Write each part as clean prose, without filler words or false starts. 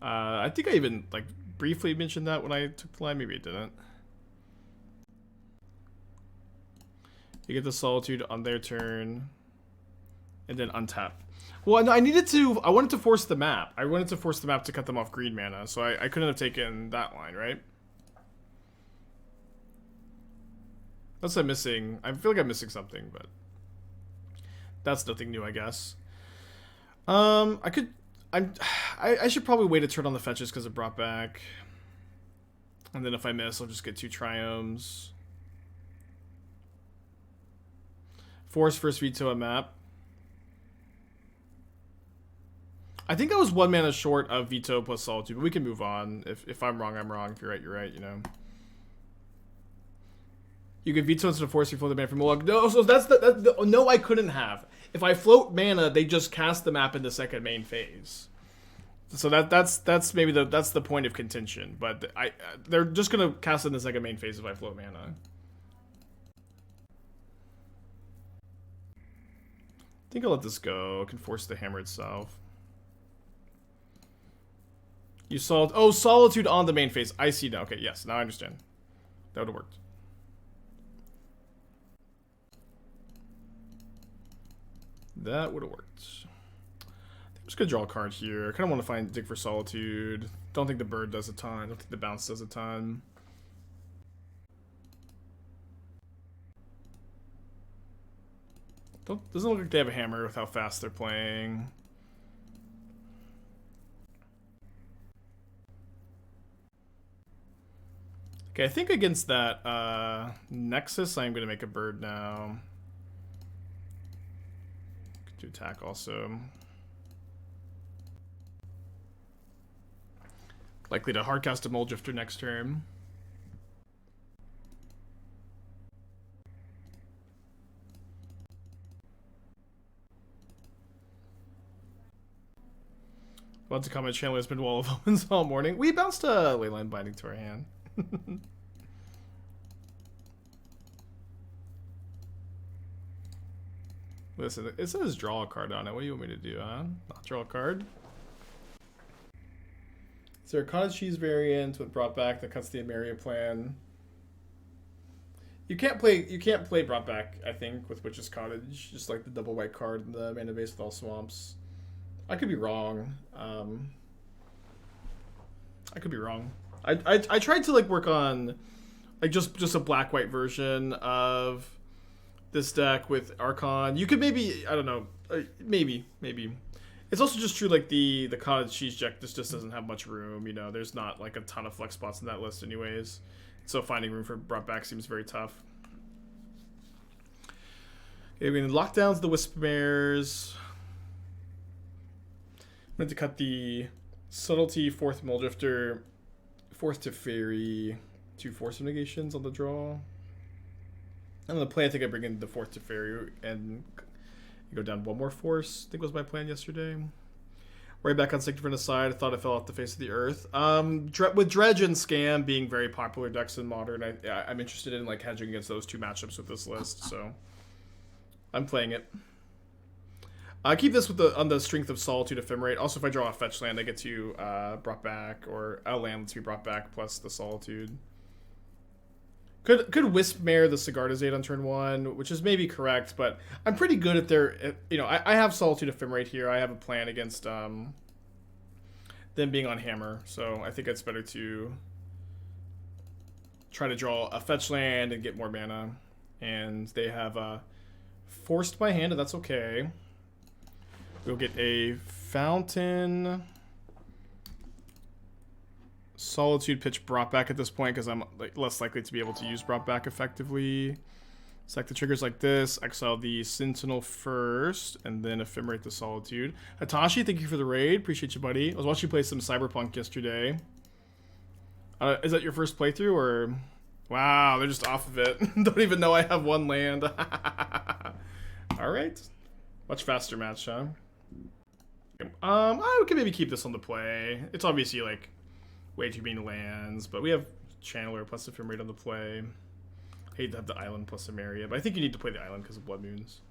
I think I even like briefly mentioned that when I took the line. Maybe I didn't. You get the Solitude on their turn, and then untap. Well, no, I wanted to force the map. I wanted to force the map to cut them off green mana, so I couldn't have taken that line, right? Unless I'm missing. I feel like I'm missing something, but that's nothing new, I guess. I should probably wait a turn on the fetches because it brought back. And then if I miss, I'll just get 2 Triomes. Force first veto a map. I think I was 1 mana short of Veto plus Solitude, but we can move on. If I'm wrong, I'm wrong. If you're right, you're right, you know. You can Veto instead of Force, you float the mana from Moloch. No, so that's no, I couldn't have. If I float mana, they just cast the map in the second main phase. So that's maybe that's the point of contention. But they're just gonna cast it in the second main phase if I float mana. I think I'll let this go. I can force the hammer itself. You saw Solitude on the main phase. I see now. Okay, yes, now I understand. That would have worked. That would have worked. I think I'm just gonna draw a card here. I kind of want to find dig for Solitude. Don't think the bird does a ton. Don't think the bounce does a ton. Doesn't look like they have a hammer with how fast they're playing. Okay, I think against that Nexus, I'm going to make a bird now. Could do attack also. Likely to hardcast a Mulldrifter next turn. About to comment, Channeler has been Wall of Omens all morning. We bounced a Leyline Binding to our hand. Listen, it says draw a card on it. What do you want me to do, huh? Not draw a card? Is there a cottage cheese variant with brought back that cuts the Emeria plan? You can't play brought back, I think, with Witch's Cottage. Just like the double white card in the mana base with all swamps. I could be wrong. I could be wrong. I tried to like work on like just a black-white version of this deck with Archon. You could maybe, I don't know, maybe. It's also just true like the cottage cheese deck just doesn't have much room, you know. There's not like a ton of flex spots in that list anyways. So finding room for brought back seems very tough. Okay, we're gonna lock down the Wispmares. I'm going to cut the Subtlety, 4th Mulldrifter, 4th Teferi, 2 Force of Negations on the draw. And on the play, I think I bring in the 4th Teferi and go down 1 more Force, I think was my plan yesterday. Right back on Sanctifier on the side, I thought I fell off the face of the earth. With Dredge and Scam being very popular decks in Modern, I'm interested in like hedging against those 2 matchups with this list, so I'm playing it. I keep this with on the strength of Solitude, Ephemerate. Also, if I draw a fetch land, I get to brought back, or a land to be brought back plus the Solitude. Could Wispmare the Sigardizade on turn 1, which is maybe correct, but I'm pretty good at their. You know, I have Solitude, Ephemerate here. I have a plan against them being on Hammer, so I think it's better to try to draw a fetch land and get more mana. And they have forced my hand, and that's okay. We'll get a Fountain, Solitude, pitch brought back at this point because I'm like less likely to be able to use brought back effectively. Select the triggers like this. Exile the Sentinel first, and then Ephemerate the Solitude. Hitachi, thank you for the raid. Appreciate you, buddy. I was watching you play some Cyberpunk yesterday. Is that your first playthrough, or... Wow, they're just off of it. Don't even know I have 1 land. Alright. Much faster match, huh? I could maybe keep this on the play. It's obviously like way too many lands, but we have Channeler plus Ephemerate on the play. Hate to have the island plus Emeria, but I think you need to play the island because of Blood Moons.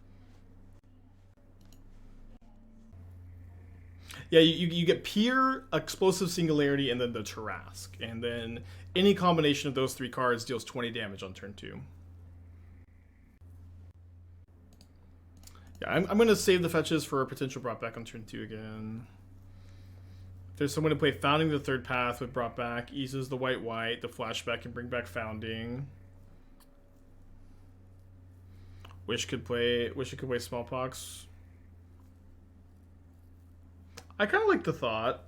Yeah, you get Peer, Explosive Singularity, and then the Tarask. And then any combination of those 3 cards deals 20 damage on turn 2. Yeah, I'm going to save the fetches for a potential brought back on turn 2 again. If there's someone to play Founding the Third Path with brought back, eases the white, the flashback, and bring back Founding. Wish it could play Smallpox. I kind of like the thought.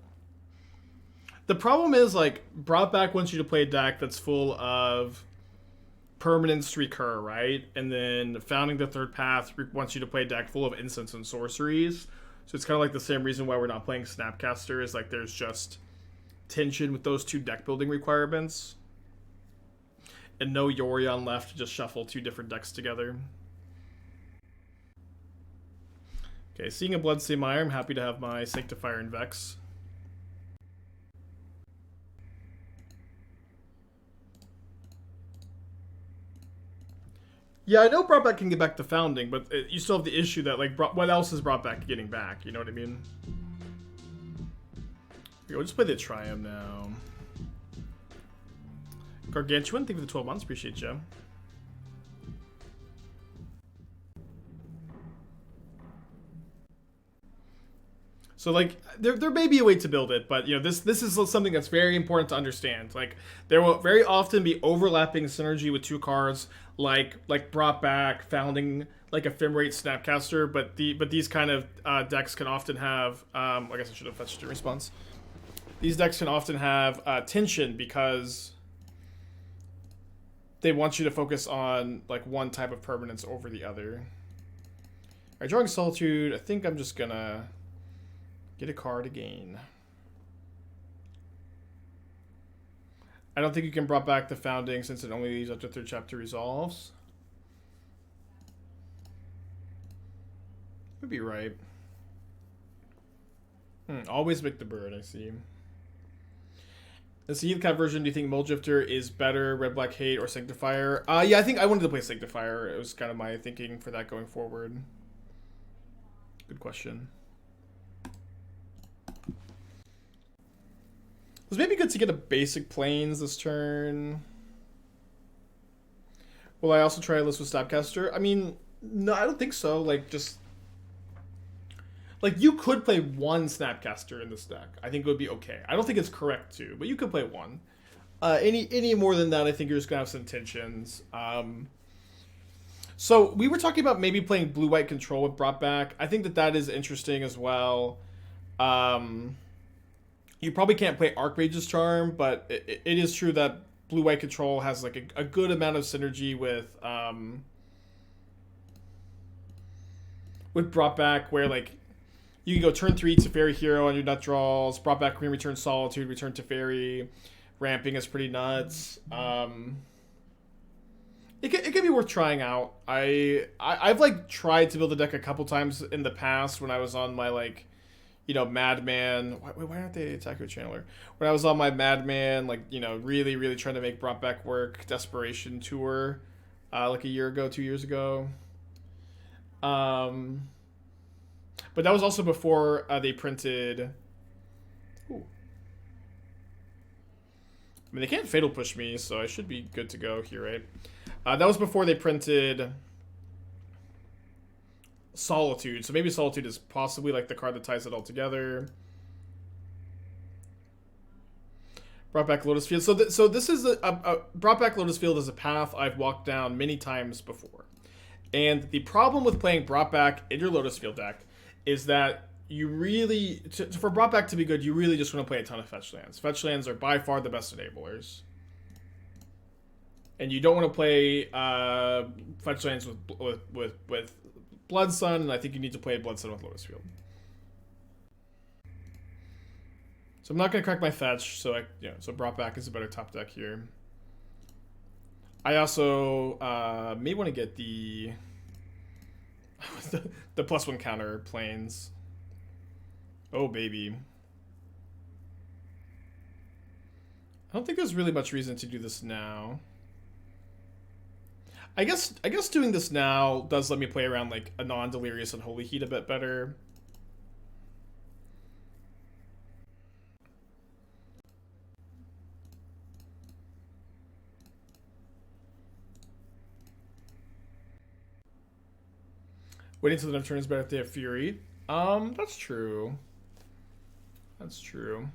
The problem is, like, brought back wants you to play a deck that's full of permanents recur, right? And then Founding the Third Path wants you to play a deck full of instants and sorceries. So it's kind of like the same reason why we're not playing Snapcaster, is like there's just tension with those 2 deck building requirements. And no Yorion left to just shuffle 2 different decks together. Okay, seeing a Bloodstained Mire, I'm happy to have my Sanctifier and Vex. Yeah, I know brought back can get back to Founding, but you still have the issue that, like, what else is brought back getting back? You know what I mean? Okay, we'll just play the Triome now. Gargantuan, thank you for the 12 months. Appreciate you. So, like, there may be a way to build it, but, you know, this is something that's very important to understand. Like, there will very often be overlapping synergy with 2 cards, like brought back, Founding, like Ephemerate, Snapcaster, but these kind of decks can often have, I guess I should have fetched a response. These decks can often have tension because they want you to focus on, like, one type of permanence over the other. Alright, drawing Solitude. I think I'm just gonna get a card again. I don't think you can brought back the Founding since it only leaves up to 3rd chapter resolves. Would be right. Always make the bird, I see. The Heathcat version, do you think Mulldrifter is better, Red Black Hate, or Sanctifier? Yeah, I think I wanted to play Sanctifier. It was kind of my thinking for that going forward. Good question. It was maybe good to get a basic Plains this turn. Will I also try a list with Snapcaster? I mean, no, I don't think so. Like, just... Like, you could play 1 Snapcaster in this deck. I think it would be okay. I don't think it's correct to, but you could play 1. Any more than that, I think you're just going to have some tensions. So, we were talking about maybe playing blue-white control with brought back. I think that is interesting as well. You probably can't play Archmage's Charm, but it is true that blue-white control has, like, a good amount of synergy with brought back, where, like, you can go turn 3 Teferi Hero on your nut draws, brought back Green, return Solitude, return Teferi. Ramping is pretty nuts. It can be worth trying out. I've like tried to build a deck a couple times in the past when I was on my, like, you know, Madman. Why aren't they Aether Channeler? When I was on my Madman, like, you know, really, really trying to make brought back work, Desperation tour, like a year ago, 2 years ago. But that was also before they printed. Ooh. I mean, they can't Fatal Push me, so I should be good to go here, right? That was before they printed Solitude. So maybe Solitude is possibly like the card that ties it all together. Brought back Lotus Field. So this is a brought back Lotus Field is a path I've walked down many times before. And the problem with playing brought back in your Lotus Field deck is that you really, for brought back to be good, you really just want to play a ton of fetch lands. Fetch lands are by far the best enablers. And you don't want to play fetch lands with Blood Sun, and I think you need to play Blood Sun with Lotus Field. So I'm not going to crack my fetch, so so brought back is a better top deck here. I also may want to get the +1 counter planes. Oh baby. I don't think there's really much reason to do this now. I guess doing this now does let me play around like a non-delirious Unholy Heat a bit better. Waiting till the next turn is better if they have Fury. That's true. That's true.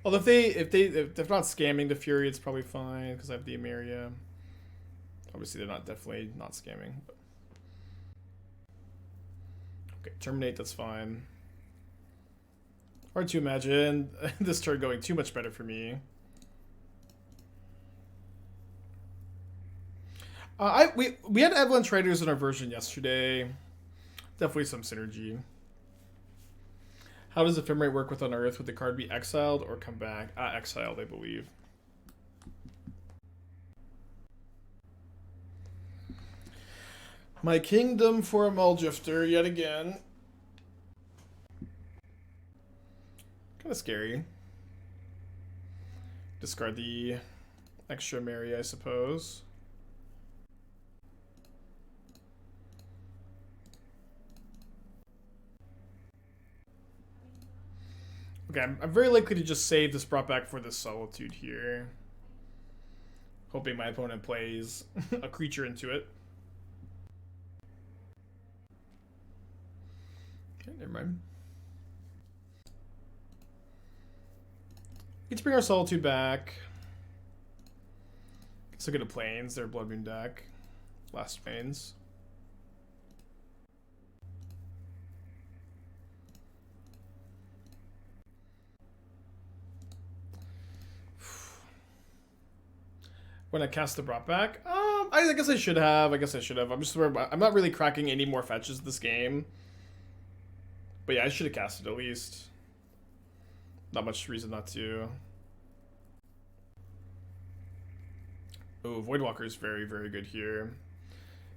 Although if they're not scamming the Fury, it's probably fine because I have the Emeria. Obviously, they're definitely not scamming. But. Okay, terminate. That's fine. Hard to imagine this turn going too much better for me. We had Avalanche Raiders in our version yesterday. Definitely some synergy. How does Ephemerate work with Unearth? Would the card be exiled or come back? Exiled, I believe. My kingdom for a Mulldrifter yet again. Kind of scary. Discard the extra Emeria, I suppose. Okay, I'm very likely to just save this brought back for this Solitude here. Hoping my opponent plays a creature into it. Okay, never mind. Let's bring our Solitude back. Let's look at the Plains, their Blood Moon deck. Last Plains. When I cast the brought back, I guess I should have. I'm not really cracking any more fetches this game. But yeah, I should have casted at least. Not much reason not to. Oh, Voidwalker is very, very good here.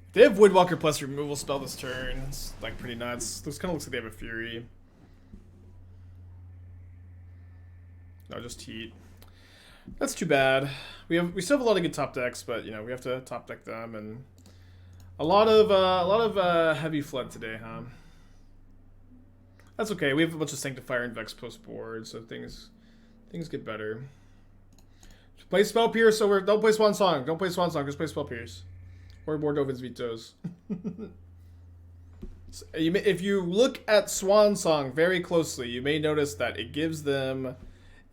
If they have Voidwalker plus removal spell this turn, it's like pretty nuts. This kind of looks like they have a Fury. No, just Heat. That's too bad. We still have a lot of good top decks, but you know we have to top deck them, and a lot of heavy flood today, huh? That's okay. We have a bunch of Sanctifier and Vex post board, so things get better. Just play Spell Pierce over. Don't play Swan Song. Don't play Swan Song. Just play Spell Pierce or more Dovin's Vetoes. If you look at Swan Song very closely, you may notice that it gives them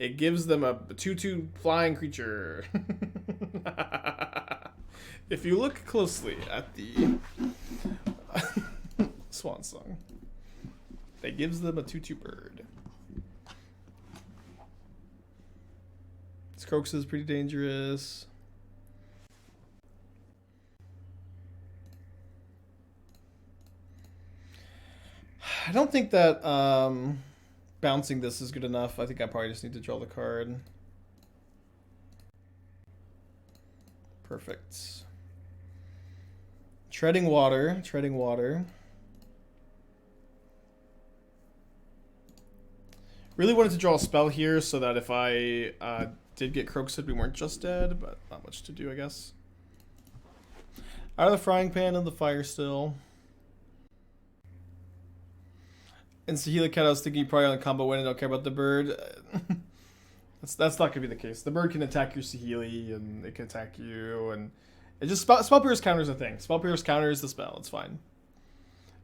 a 2/2 flying creature. If you look closely at the Swan Song, that gives them a 2/2 bird. This Croaks is pretty dangerous. I don't think that bouncing this is good enough. I think I probably just need to draw the card. Perfect. Treading water. Really wanted to draw a spell here so that if I did get Croaked, we weren't just dead, but not much to do, I guess. Out of the frying pan and the fire still. And Saheeli Cat, I was thinking probably on the combo win and don't care about the bird. That's not gonna be the case. The bird can attack your Saheeli and it can attack you, and it just Spell Pierce counters a thing. Spell Pierce counters the spell. It's fine.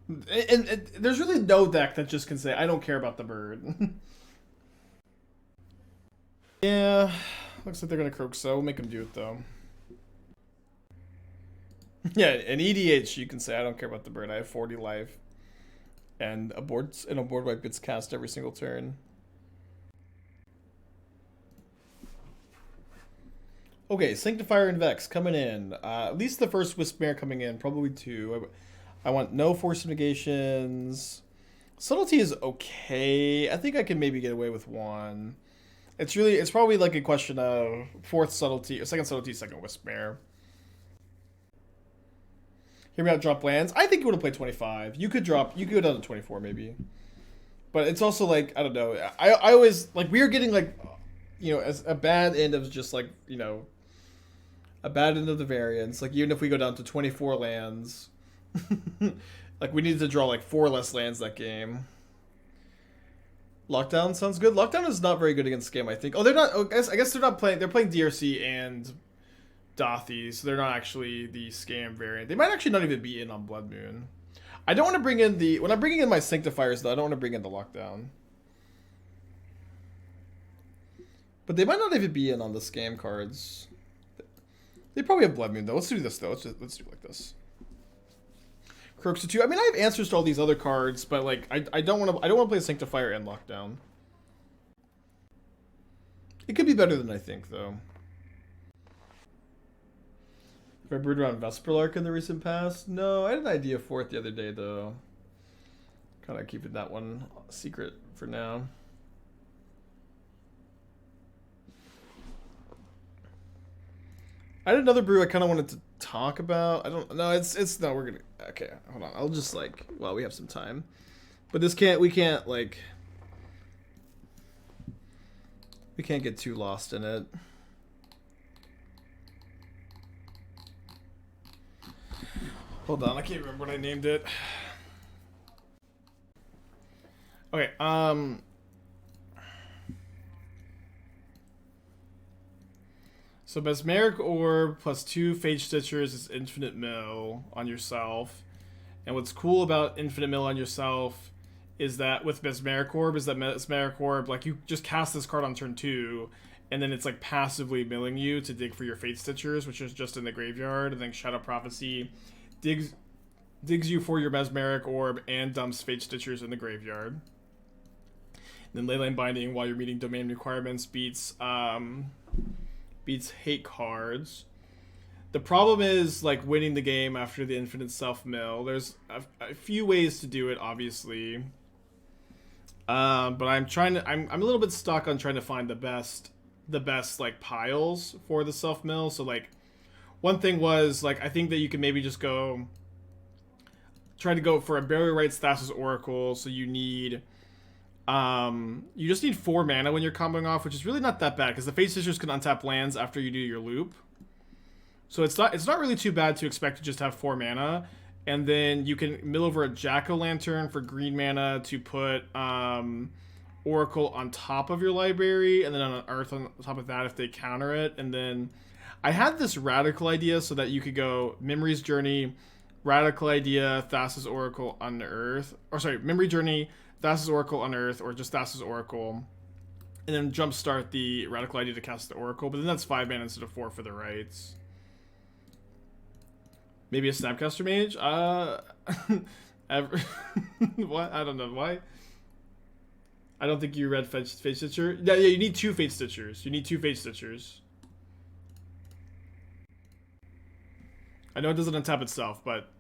And there's really no deck that just can say I don't care about the bird. Yeah, looks like they're gonna croak, so we'll make them do it though. Yeah, in EDH you can say I don't care about the bird. I have 40 life. And a board wipe gets cast every single turn. Okay, Sanctifier and Vex coming in. At least the first Wispmare coming in, probably two. I want no Force of Negations. Subtlety is okay. I think I can maybe get away with one. It's probably like a question of fourth Subtlety, or second Subtlety, second Wispmare. Hear me out, drop lands. I think you would have played 25. You could go down to 24 maybe. But it's also like, I don't know. I always, like, we are getting like, you know, as a bad end of just like, you know, a bad end of the variance. Like, even if we go down to 24 lands, like, we needed to draw like 4 less lands that game. Lockdown sounds good. Lockdown is not very good against Scam, I think. Oh, they're not, I guess they're not playing, they're playing DRC and Dothy, so they're not actually the Scam variant. They might actually not even be in on Blood Moon. I don't want to bring in the... When I'm bringing in my Sanctifiers, though, I don't want to bring in the Lockdown. But they might not even be in on the scam cards. They probably have Blood Moon, though. Let's do this, though. Let's do it like this. Crooks to 2. I mean, I have answers to all these other cards, but, like, I don't want to play Sanctifier and Lockdown. It could be better than I think, though. Have I brewed around Vesperlark in the recent past? No, I had an idea for it the other day, though. Kind of keeping that one secret for now. I had another brew I kind of wanted to talk about. I don't know. It's no. We're gonna. Okay, hold on. I'll just like. Well, we have some time, but this can't. We can't like. We can't get too lost in it. Hold on, I can't remember what I named it. Okay, so Mesmeric Orb plus 2 Fate Stitchers is Infinite Mill on yourself. And what's cool about Infinite Mill on yourself is that with Mesmeric Orb is that Mesmeric Orb, like, you just cast this card on turn 2, and then it's like passively milling you to dig for your Fate Stitchers, which is just in the graveyard, and then Shadow Prophecy digs you for your Mesmeric Orb and dumps Fate Stitchers in the graveyard. And then Leyline Binding, while you're meeting domain requirements, beats hate cards. The problem is, like, winning the game after the infinite self-mill. There's a few ways to do it, obviously. But I'm a little bit stuck on trying to find the best like piles for the self-mill. So, like, one thing was, like, I think that you can maybe just try to go for a Burial Rites Thassa's Oracle. So you need, you just need 4 mana when you're comboing off, which is really not that bad because the Fate Stitchers can untap lands after you do your loop. So it's not really too bad to expect to just have 4 mana, and then you can mill over a Jack-o'-lantern for green mana to put Oracle on top of your library, and then on an Earth on top of that if they counter it. And then I had this radical idea so that you could go Memory's Journey, Radical Idea, Thassa's Oracle, Unearth, or sorry, Memory Journey, Thassa's Oracle, Unearth, or just Thassa's Oracle, and then jumpstart the Radical Idea to cast the Oracle. But then that's 5 mana instead of 4 for the rights. Maybe a Snapcaster Mage? What? I don't know. Why? I don't think you read Fate Stitcher. Yeah, you need 2 Fate Stitchers. You need 2 Fate Stitchers. I know it doesn't untap itself, but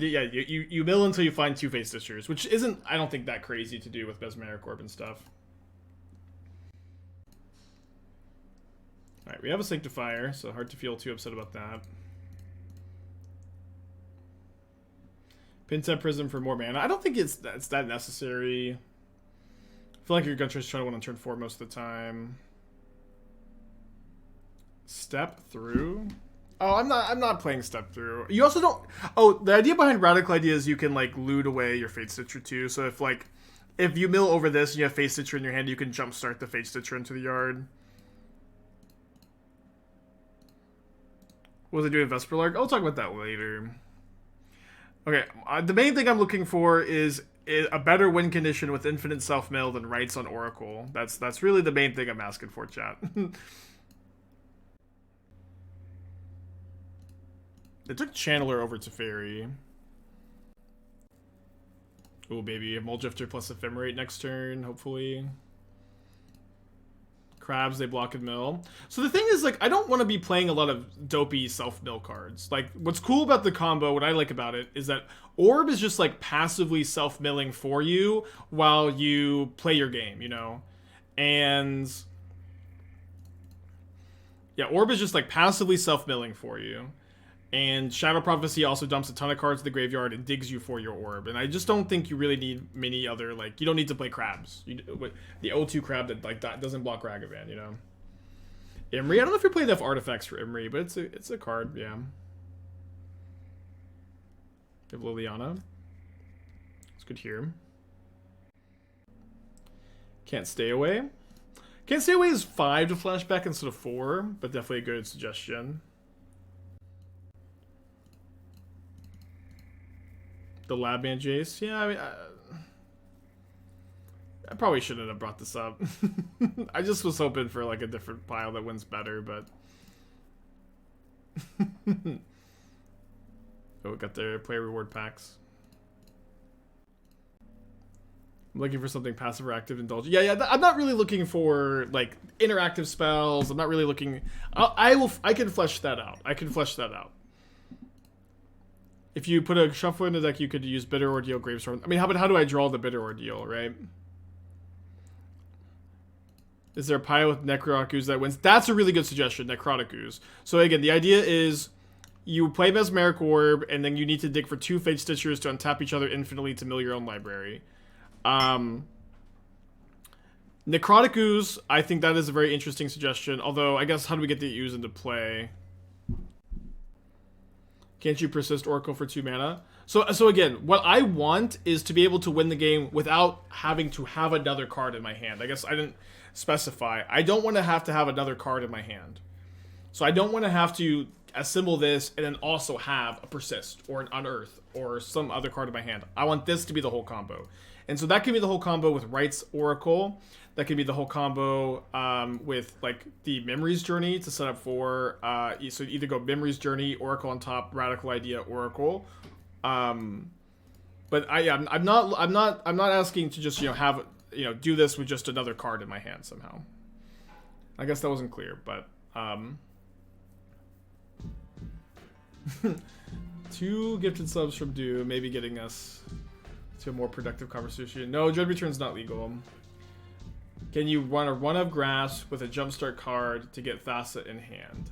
yeah, you mill until you find 2 Fate Stitchers, which isn't, I don't think, that crazy to do with Mesmeric Orb and stuff. Alright, we have a Sanctifier, so hard to feel too upset about that. Pinset Prism for more mana. I don't think it's that necessary. I feel like you're going to try to win on turn 4 most of the time. Step Through? Oh, I'm not playing Step Through. You also don't... Oh, the idea behind Radical Idea is you can, like, loot away your Fate Stitcher too. So if you mill over this and you have Fate Stitcher in your hand, you can jumpstart the Fate Stitcher into the yard. What was I doing, Vesperlark? I'll talk about that later. Okay, the main thing I'm looking for is a better win condition with infinite self-mill than Rights on Oracle. That's really the main thing I'm asking for, chat. They took Channeler over Teferi. Oh, baby. Mulldrifter plus Ephemerate next turn, hopefully. Crabs, they block and mill. So the thing is, like, I don't want to be playing a lot of dopey self-mill cards. Like, what's cool about the combo, what I like about it, is that Orb is just, like, passively self-milling for you while you play your game, you know? And... yeah, Orb is just, like, passively self-milling for you. And Shadow Prophecy also dumps a ton of cards to the graveyard and digs you for your Orb. And I just don't think you really need many other, like, you don't need to play Crabs. The O2 Crab that, like, that doesn't block Ragavan, you know? Emery, I don't know if you're playing enough artifacts for Emery, but it's a card, yeah. You have Liliana. It's good here. Can't Stay Away. Can't Stay Away is 5 to flashback instead of 4, but definitely a good suggestion. The Labman Jace. Yeah, I mean, I probably shouldn't have brought this up. I just was hoping for like a different pile that wins better, but. Oh, we got their player reward packs. I'm looking for something passive or active, indulgent. Yeah, I'm not really looking for like interactive spells. I'm not really looking. I can flesh that out. If you put a shuffle in the deck, you could use Bitter Ordeal, Gravestorm. I mean, how do I draw the Bitter Ordeal, right? Is there a pile with Necrotic Ooze that wins? That's a really good suggestion, Necrotic Ooze. So again, the idea is you play Mesmeric Orb, and then you need to dig for 2 Fate Stitchers to untap each other infinitely to mill your own library. Necrotic Ooze, I think that is a very interesting suggestion. Although, I guess, how do we get the Ooze into play? Can't you persist Oracle for 2 mana? So again, what I want is to be able to win the game without having to have another card in my hand. I guess I didn't specify. I don't want to have another card in my hand. So I don't want to have to assemble this and then also have a persist or an unearth or some other card in my hand. I want this to be the whole combo. And so that can be the whole combo with Rites Oracle. That can be the whole combo with like the Memories Journey to set up for so either go Memories Journey, Oracle on top, Radical Idea, Oracle. But I'm not asking to just have do this with just another card in my hand somehow. I guess that wasn't clear, but 2 gifted subs from Dew, maybe getting us to a more productive conversation. No, Dread Return's not legal. Can you run a Run of Grass with a Jumpstart card to get Thassa in hand?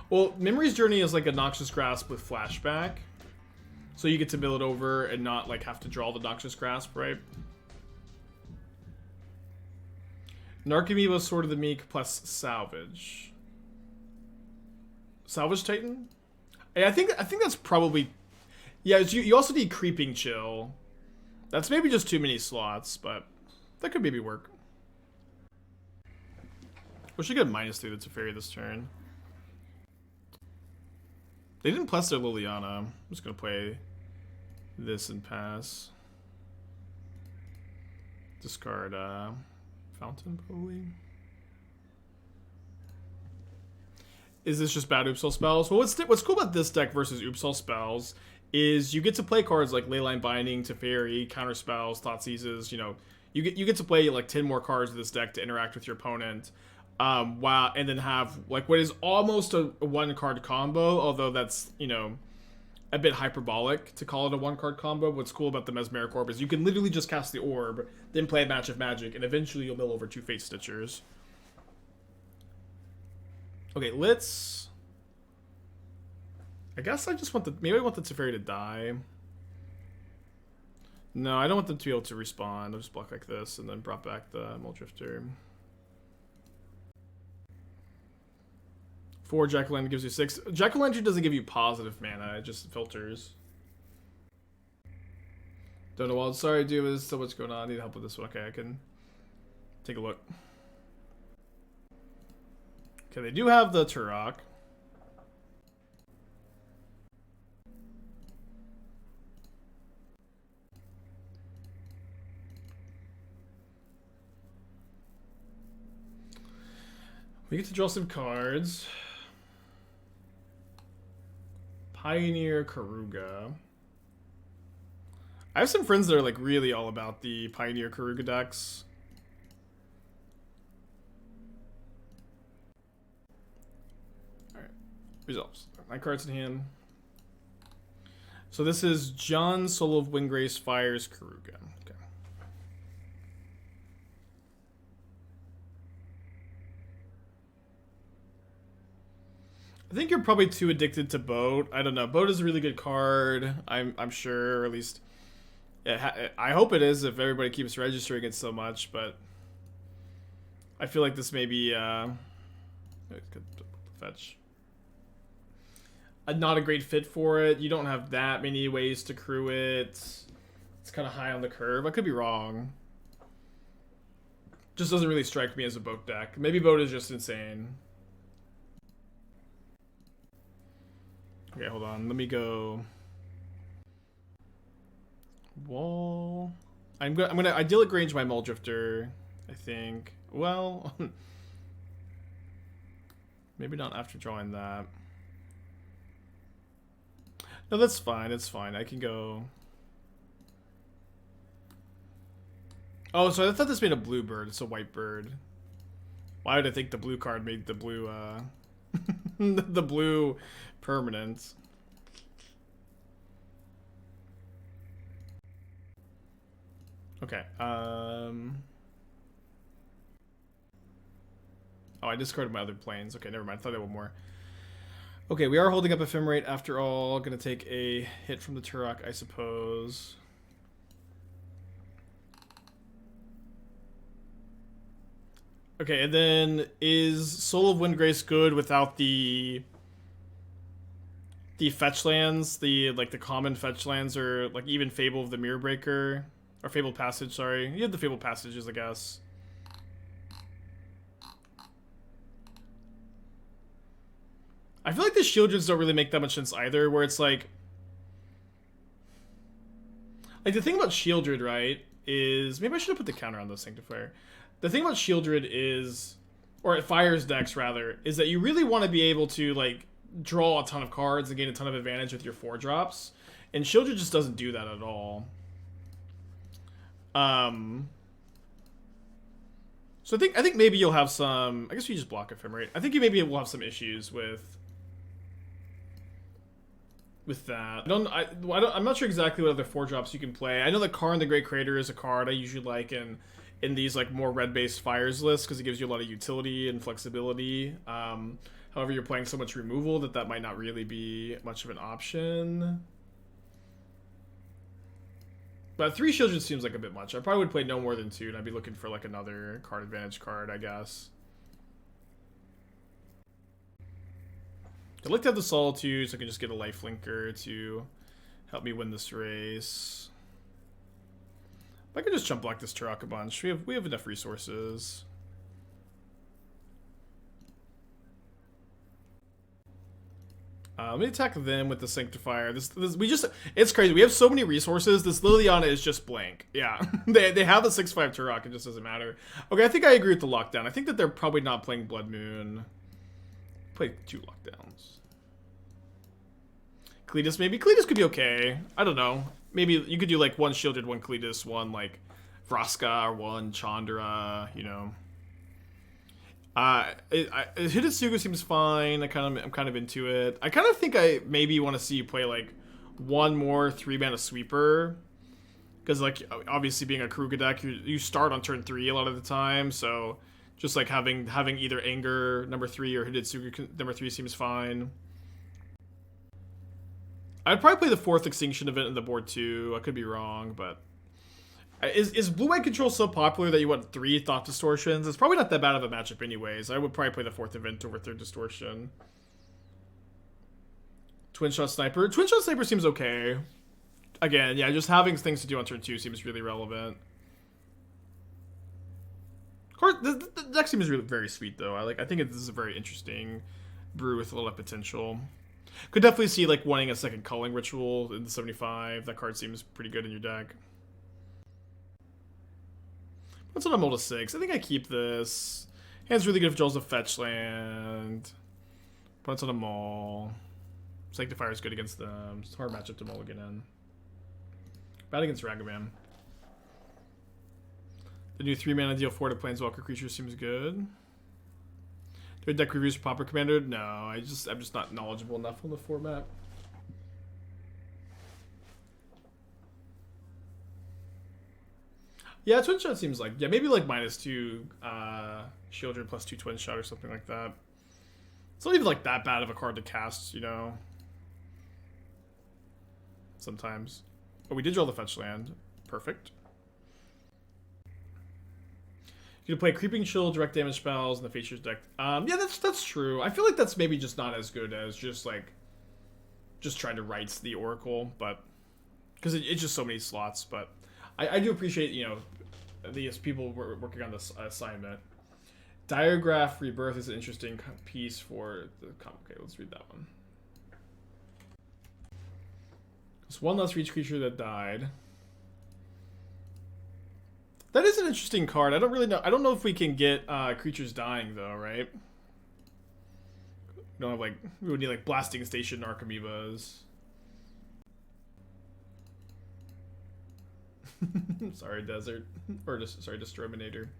Well, Memory's Journey is like a Noxious Grasp with Flashback. So you get to mill it over and not like have to draw the Noxious Grasp, right? Narcomoeba, Sword of the Meek plus Salvage. Salvage Titan? I think that's probably... Yeah, you also need Creeping Chill. That's maybe just too many slots, but that could maybe work. We should get a -3 to Teferi this turn. They didn't plus their Liliana. I'm just going to play this and pass. Discard Fountain, probably. Is this just bad Oopsal spells? Well, what's cool about this deck versus Oopsal spells is you get to play cards like Leyline Binding, Teferi, Counter Spells, Thoughtseizes. You get to play like 10 more cards of this deck to interact with your opponent. And then have like what is almost a 1-card combo, although that's a bit hyperbolic to call it a 1-card combo. What's cool about the Mesmeric Orb is you can literally just cast the orb, then play a Match of Magic, and eventually you'll mill over 2 Fate Stitchers. Okay, I guess I just want maybe I want the Teferi to die. No, I don't want them to be able to respawn. I'll just block like this and then brought back the Mulldrifter. 4 Jack-o'-lantern gives you 6. Jack-o'-lantern doesn't give you positive mana, it just filters. Don't know what. Sorry, dude, there's so much going on. I need help with this one. Okay, I can take a look. Okay, they do have the Turok. We get to draw some cards. Pioneer Karuga. I have some friends that are like really all about the Pioneer Karuga decks. Alright. Results. 9 cards in hand. So this is John Soul of Windgrace Fires Karuga. Okay. I think you're probably too addicted to Boat. I don't know. Boat is a really good card. I'm sure, or at least I hope it is if everybody keeps registering it so much. But I feel like this may be fetch. Not a great fit for it. You don't have that many ways to crew it. It's kind of high on the curve. I could be wrong. Just doesn't really strike me as a Boat deck. Maybe Boat is just insane. Okay, hold on. Let me go. Wall. I'm gonna Idyllic Grange my Mulldrifter, I think. Well, maybe not after drawing that. No, that's fine. It's fine. I can go. Oh, so I thought this made a blue bird. It's a white bird. Why would I think the blue card made the blue, the blue permanent? Okay, Oh, I discarded my other planes. Okay, never mind. I thought I had one more. Okay, we are holding up Ephemerate after all. Gonna take a hit from the Turok, I suppose. Okay, and then is Soul of Windgrace good without the fetch lands, the common fetch lands, or like even Fable of the Mirrorbreaker, or Fabled Passage? Sorry, you have the Fabled Passages, I guess. I feel like the Shieldreds don't really make that much sense either. Where it's like the thing about Shieldred, right, is maybe I should have put the counter on the Sanctifier. The thing about Shieldred is, or at Fire's decks rather, is that you really want to be able to like draw a ton of cards and gain a ton of advantage with your 4-drops, and Shieldred just doesn't do that at all. So I think maybe you'll have some. I guess you just block Ephemerate. I think you maybe will have some issues with that. I'm not sure exactly what other 4-drops you can play. I know that Karn the Great Creator is a card I usually like in these like more red-based fires lists because it gives you a lot of utility and flexibility. However, you're playing so much removal that might not really be much of an option. But 3 Shieldred seems like a bit much. I probably would play no more than 2, and I'd be looking for like another card advantage card, I guess. I'd like to have the Solitude so I can just get a lifelinker to help me win this race. I could just jump block this Turok a bunch. We have enough resources. Let me attack them with the Sanctifier. It's crazy. We have so many resources. This Liliana is just blank. Yeah, they have the 6/5 Turok. It just doesn't matter. Okay, I think I agree with the lockdown. I think that they're probably not playing Blood Moon. Play 2 lockdowns. Cletus maybe. Cletus could be okay. I don't know. Maybe you could do like 1 Shieldred, 1 Cletus, 1 like Vraska, or 1 Chandra, you know. Hidetsugu seems fine. I'm kind of into it. I kind of think I maybe want to see you play like 1 more 3-mana sweeper, because like obviously being a Kruga deck, you start on turn 3 a lot of the time. So just like having either Anger number 3 or Hidetsugu number 3 seems fine. I'd probably play the 4th Extinction event in the board too. I could be wrong, but is blue-white control so popular that you want 3 Thought Distortions? It's probably not that bad of a matchup anyways. I would probably play the 4th event over 3rd Distortion. Twin Shot Sniper. Twin Shot Sniper seems okay. Again, yeah, just having things to do on turn 2 seems really relevant. Of course, the deck seems really very sweet though. I think this is a very interesting brew with a lot of potential. Could definitely see like wanting a 2nd Culling Ritual in the 75. That card seems pretty good in your deck. What's on a mold of 6? I think I keep this. Hand's really good if draws a fetch land. Opponent's on a maul. Sanctifier is good against them. It's a hard matchup to mulligan in. Bad against Ragavan. The new 3-mana deal 4 to Planeswalker creatures seems good. Do deck reviews for Pauper Commander? No, I'm just not knowledgeable enough on the format. Yeah, Twin Shot seems like, yeah, maybe like -2 Shieldred plus 2 Twin Shot or something like that. It's not even like that bad of a card to cast, you know. Sometimes. Oh, we did draw the fetch land. Perfect. You can play Creeping Chill, direct damage spells in the Features deck. Yeah, that's true. I feel like that's maybe just not as good as just trying to write the Oracle, but because it's just so many slots. But I do appreciate, you know, these people working on this assignment. Diagraph Rebirth is an interesting piece for the. Okay, let's read that one. It's one less for each creature that died. That is an interesting card. I don't really know. I don't know if we can get creatures dying though, right? We don't have like, we would need like Blasting Station Archamoebas. Sorry, Desert. Or just sorry, Disturminator.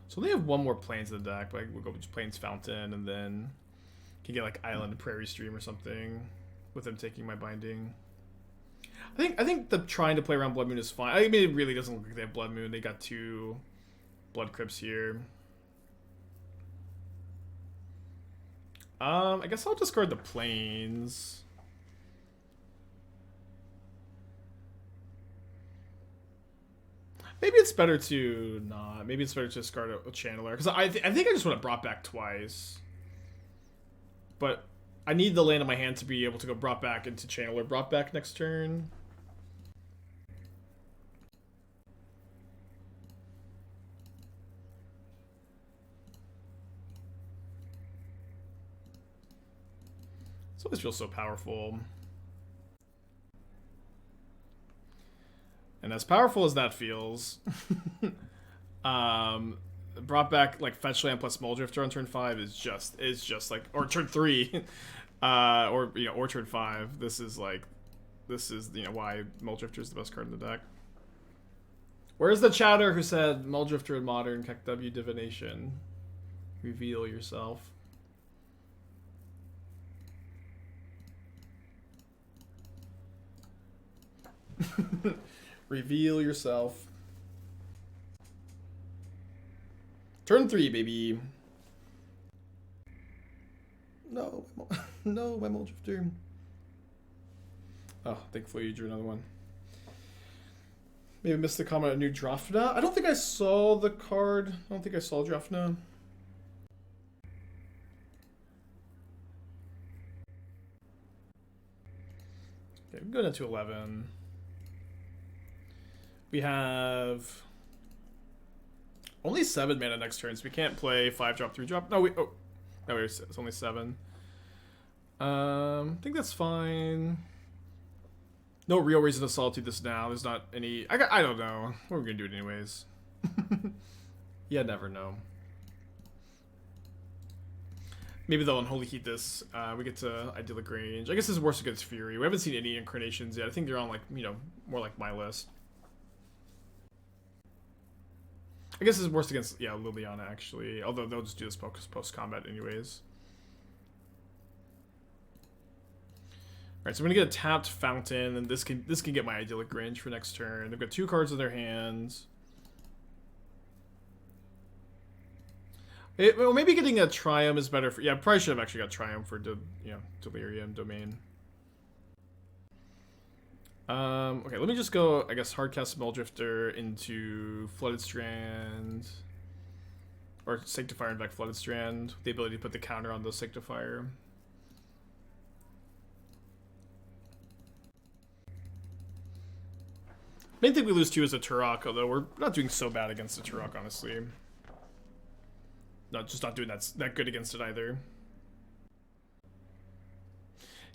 So they have one more Plains in the deck, like we'll go with Plains Fountain and then can get like Island Prairie Stream or something with them taking my binding. I think the trying to play around Blood Moon is fine. I mean, it really doesn't look like they have Blood Moon. They got 2 Blood Crypts here. I guess I'll discard the Plains. Maybe it's better to not. Maybe it's better to discard a Channeler. Because I think I just want to brought back twice. But I need the land in my hand to be able to go brought back into Channeler, brought back next turn. This always feels so powerful. And as powerful as that feels, brought back like fetch land plus Mulldrifter on turn 5 is just like, or turn 3, or or turn 5. This is why Mulldrifter is the best card in the deck. Where's the chatter who said Mulldrifter in Modern, KW Divination? Reveal yourself. Reveal yourself. Turn 3, baby. No, no, my Mulldrifter. Oh, thankfully you drew another one. Maybe missed the comment on new Drafna. I don't think I saw the card. I don't think I saw Drafna. Okay, we're going to 11. We have only 7 mana next turn, so we can't play 5-drop, 3-drop. No, it's only 7. I think that's fine. No real reason to Solitude this now. There's not any. I don't know. We're gonna do it anyways. Yeah, never know. Maybe they'll Unholy Heat this. We get to Idyllic Grange. I guess this is worse against Fury. We haven't seen any Incarnations yet. I think they're on like more like my list. I guess it's worse against Liliana actually. Although they'll just do this post combat anyways. Alright, so I'm gonna get a tapped Fountain, and this can get my Idyllic Grange for next turn. They've got 2 cards in their hands. Well, maybe getting a Triumph is better for. Yeah, I probably should have actually got Triumph for Delirium Domain. Okay, let me just go, I guess, hardcast Mulldrifter into Flooded Strand. Or Sanctifier and back Flooded Strand. The ability to put the counter on the Sanctifier. Main thing we lose to is a Turok, although we're not doing so bad against the Turok, honestly. Just not doing that good against it either.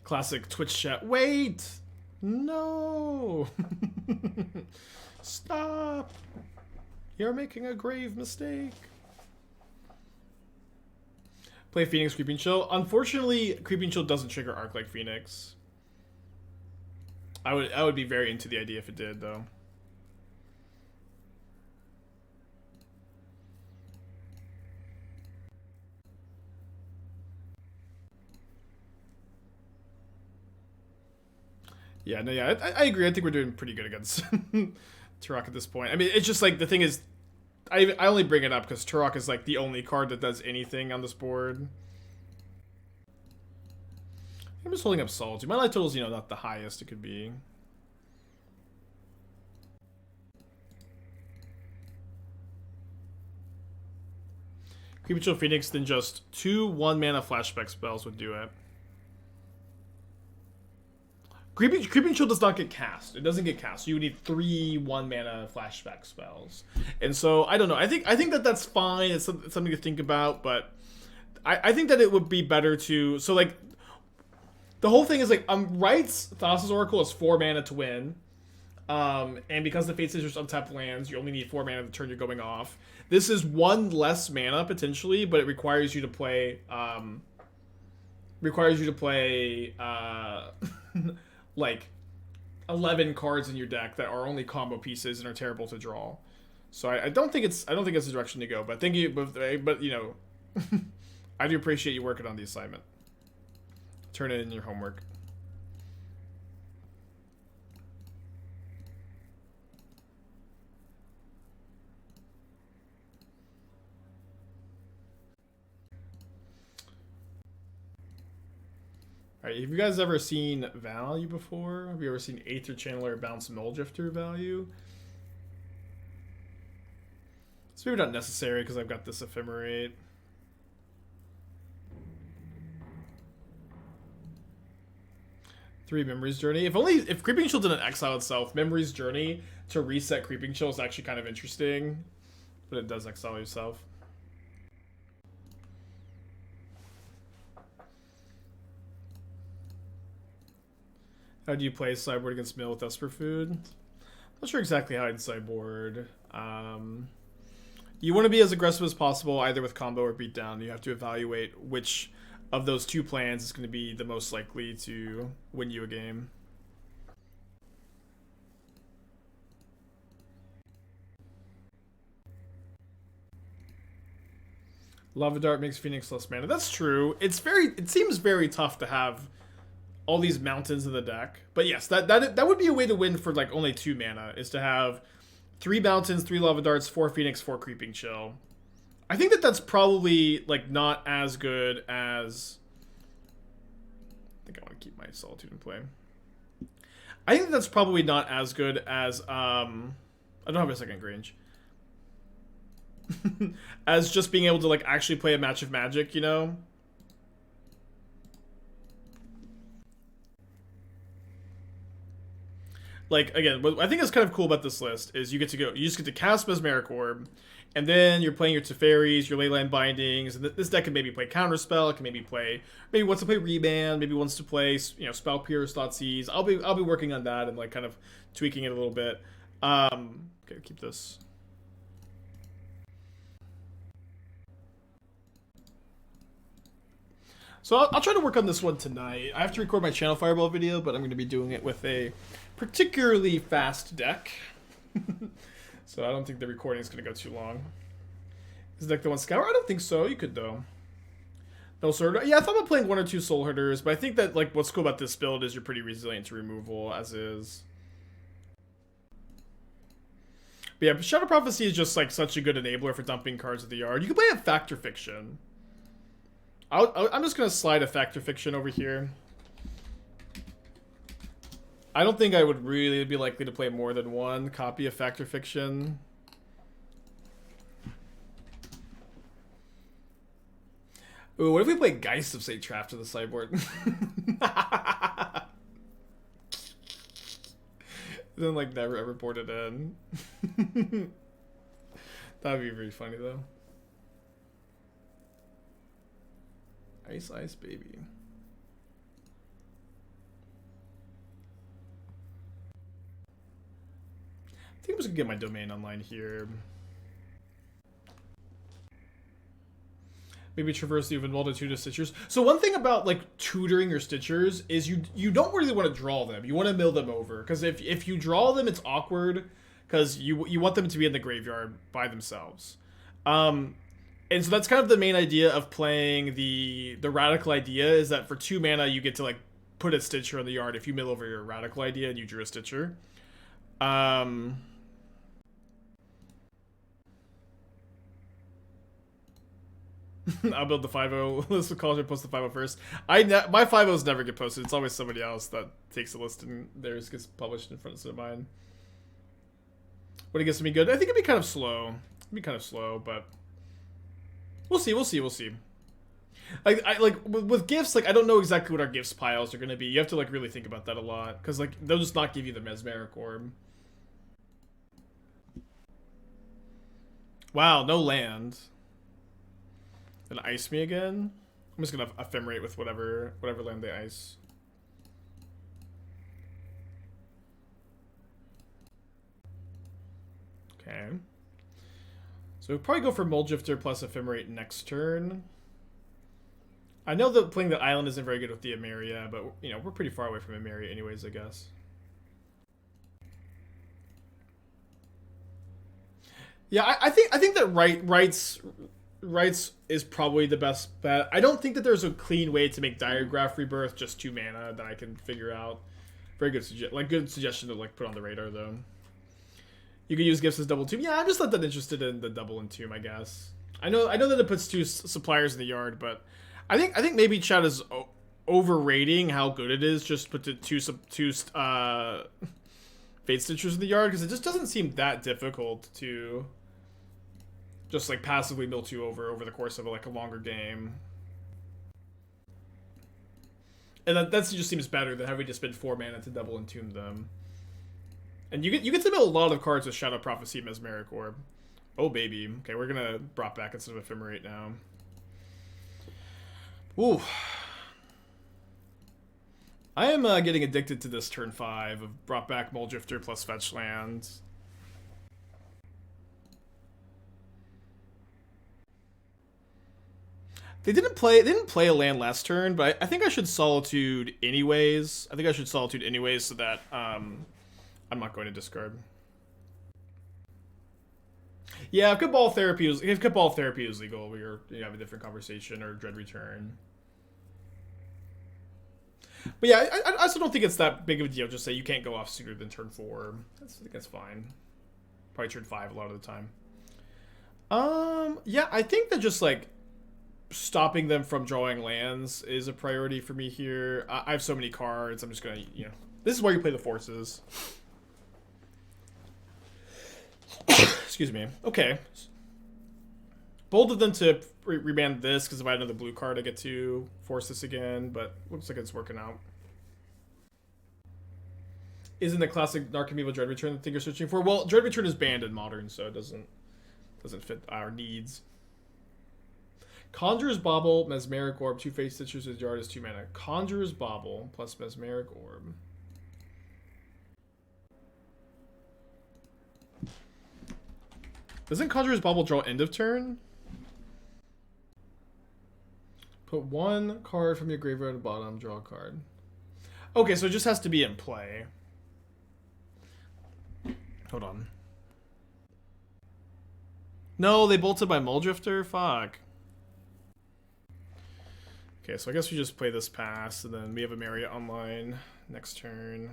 Classic Twitch chat. Wait! No! Stop! You're making a grave mistake. Play Phoenix Creeping Chill. Unfortunately, Creeping Chill doesn't trigger Arc like Phoenix. I would be very into the idea if it did, though. Yeah, no, yeah, I agree. I think we're doing pretty good against Turok at this point. I mean, it's just like, the thing is, I only bring it up because Turok is like the only card that does anything on this board. I'm just holding up Solitude. My life total's, not the highest it could be. Creeping Chill Phoenix, then just 2 1-mana flashback spells would do it. Creeping Chill does not get cast. It doesn't get cast. You would need 3 1-mana flashback spells. And so, I don't know. I think that that's fine. It's something to think about, but I think that it would be better to... So, like, The whole thing is like, Wright's Thassa's Oracle is 4 mana to win. And because the Fate Sisters untap lands, you only need 4 mana the turn you're going off. This is 1 less mana potentially, but it requires you to play like 11 cards in your deck that are only combo pieces and are terrible to draw. So I don't think it's the direction to go. But thank you, but you know, I do appreciate you working on the assignment. Turn it in your homework. Alright, have you guys ever seen value before? Have you ever seen Aether Channeler bounce Mulldrifter value? It's maybe not necessary because I've got this Ephemerate. Three Memories Journey. If Creeping Chill didn't exile itself, Memories Journey to reset Creeping Chill is actually kind of interesting. But it does exile yourself. How do you play sideboard against Mill with Esper Food? Not sure exactly how I'd sideboard. You want to be as aggressive as possible, either with combo or beatdown. You have to evaluate which of those two plans is going to be the most likely to win you a game. Lava Dart makes Phoenix less mana. That's true. It seems very tough to have all these mountains in the deck. But yes, that would be a way to win for like only 2 mana, is to have 3 mountains, 3 lava darts, 4 Phoenix, 4 Creeping Chill. I think that's probably like not as good as... I think I want to keep my Solitude in play. I think that's probably not as good as I don't have a second Grange. As just being able to like actually play a match of Magic, you know? Like, again, what I think is kind of cool about this list is you just get to cast Mesmeric Orb, and then you're playing your Teferis, your Leyline Bindings, and this deck can maybe play Counterspell, it can maybe wants to play Reband, maybe wants to play, you know, Spell Pierce, Thoughtseize. I'll be working on that and like kind of tweaking it a little bit. Okay, keep this. So I'll try to work on this one tonight. I have to record my Channel Fireball video, but I'm going to be doing it with a particularly fast deck. So I don't think the recording is going to go too long. Is the deck the one Scour? I don't think so. You could, though. No Soul Herder. Yeah, I thought about playing 1 or 2 Soul Herders, but I think that like what's cool about this build is you're pretty resilient to removal, as is. But yeah, Shadow Prophecy is just like such a good enabler for dumping cards at the yard. You can play a Fact or Fiction. I'm just going to slide a Fact or Fiction over here. I don't think I would really be likely to play more than 1 copy of Fact or Fiction. Ooh, what if we play Geist of St. Trapped to the sideboard? Then, like, never ever board it in. That would be very funny, though. Ice, ice, baby. I think I'm just gonna get my domain online here. Maybe traverse the multitude of stitchers. So one thing about like tutoring your stitchers is you don't really want to draw them. You want to mill them over, because if you draw them, it's awkward because you want them to be in the graveyard by themselves. And so that's kind of the main idea of playing the Radical Idea, is that for 2 mana you get to like put a Stitcher in the yard if you mill over your Radical Idea and you drew a Stitcher. I'll build the 5-0 list of calls and post the 5-0 first. My 5-0s never get posted. It's always somebody else that takes the list and theirs gets published in front of mine. When it gets to be good, I think it'd be kind of slow. It'd be kind of slow, but we'll see. Like with gifts, like I don't know exactly what our gifts piles are gonna be. You have to like really think about that a lot, because like they'll just not give you the Mesmeric Orb. Wow, no land. Then ice me again. I'm just gonna ephemerate with whatever land they ice. Okay. So we'll probably go for Mulldrifter plus Ephemerate next turn. I know that playing the island isn't very good with the Emeria, but you know, we're pretty far away from Emeria anyways, I guess. Yeah, I think that Rights is probably the best bet. I don't think that there's a clean way to make Diagraph Rebirth just 2 mana that I can figure out. Very good suggestion to like put on the radar though. You can use gifts as double tomb. Yeah, I'm just not that interested in the double and tomb, I guss. I know that it puts 2 suppliers in the yard, but I think maybe chat is overrating how good it is just to put the 2 Fate Stitchers in the yard, because it just doesn't seem that difficult to just like passively mill 2 over the course of like a longer game. And that just seems better than having to spend 4 mana to double and tomb them. And you get to mill a lot of cards with Shadow Prophecy, Mesmeric Orb. Oh baby. Okay, we're gonna brought back instead of Ephemerate now. Ooh. I am getting addicted to this turn 5 of brought back Mulldrifter plus fetch lands. They didn't play a land last turn, but I think I should Solitude anyways. So that I'm not going to discard. Yeah, if Cabal Therapy is legal, we have a different conversation, or Dread Return. But yeah, I also don't think it's that big of a deal. Just say you can't go off sooner than turn 4. I think that's fine. Probably turn 5 a lot of the time. Yeah, I think that just like stopping them from drawing lands is a priority for me here. I have so many cards. I'm just gonna, this is where you play the forces. Excuse me. Okay. Bold of them to remand this, because if I had another blue card, I get to force this again, but looks like it's working out. Isn't the classic Narcomoeba Dread Return the thing you're searching for? Well, Dread Return is banned in Modern, so it doesn't fit our needs. Conjurer's Bauble, Mesmeric Orb, 2 Face Stitchers with yard is 2 mana. Conjurer's Bauble plus Mesmeric Orb. Doesn't Conjurer's Bauble draw end of turn? Put 1 card from your graveyard at the bottom, draw a card. Okay, so it just has to be in play. Hold on. No, they bolted by Mulldrifter? Fuck. Okay, so I guess we just play this pass, and then we have Emeria online next turn.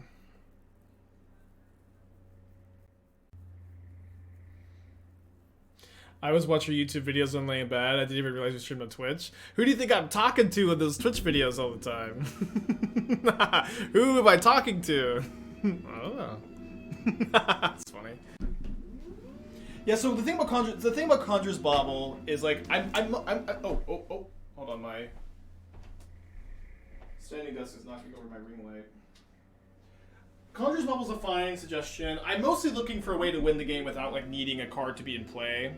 I was watching YouTube videos on laying bad. I didn't even realize you streamed on Twitch. Who do you think I'm talking to in those Twitch videos all the time? Who am I talking to? I don't know. That's funny. Yeah. So the thing about Conjurer's Bauble is like oh, hold on, my standing desk is knocking over my ring light. Conjurer's Bauble's a fine suggestion. I'm mostly looking for a way to win the game without like needing a card to be in play.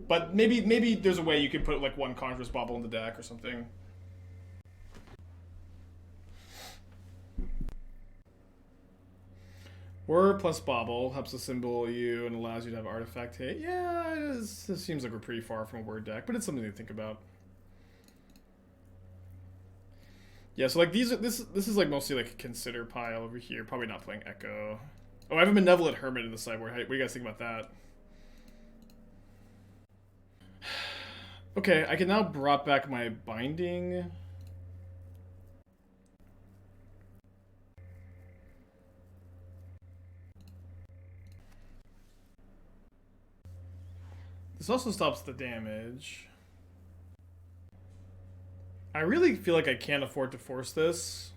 But maybe there's a way you can put like 1 Conjurer's Bauble in the deck or something. Word plus Bauble helps to symbol you and allows you to have artifact hit. Yeah, this seems like we're pretty far from a word deck, but it's something to think about. Yeah, so like this is like mostly like a consider pile over here. Probably not playing Echo. Oh, I have a Benevolent Hermit in the sideboard. What do you guys think about that? Okay, I can now brought back my Binding. This also stops the damage. I really feel like I can't afford to force this.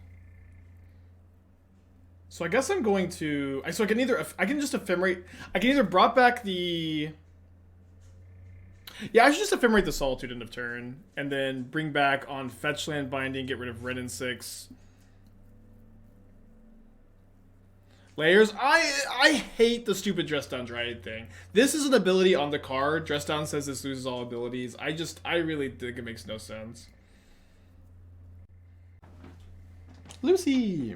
So I guess I'm going to... So I can just Ephemerate... I can either brought back the... Yeah, I should just Ephemerate the Solitude end of turn. And then bring back on Fetchland Binding, get rid of Red and 6. Layers. I hate the stupid Dress Down Dryad thing. This is an ability on the card. Dress Down says this loses all abilities. I really think it makes no sense. Lucy.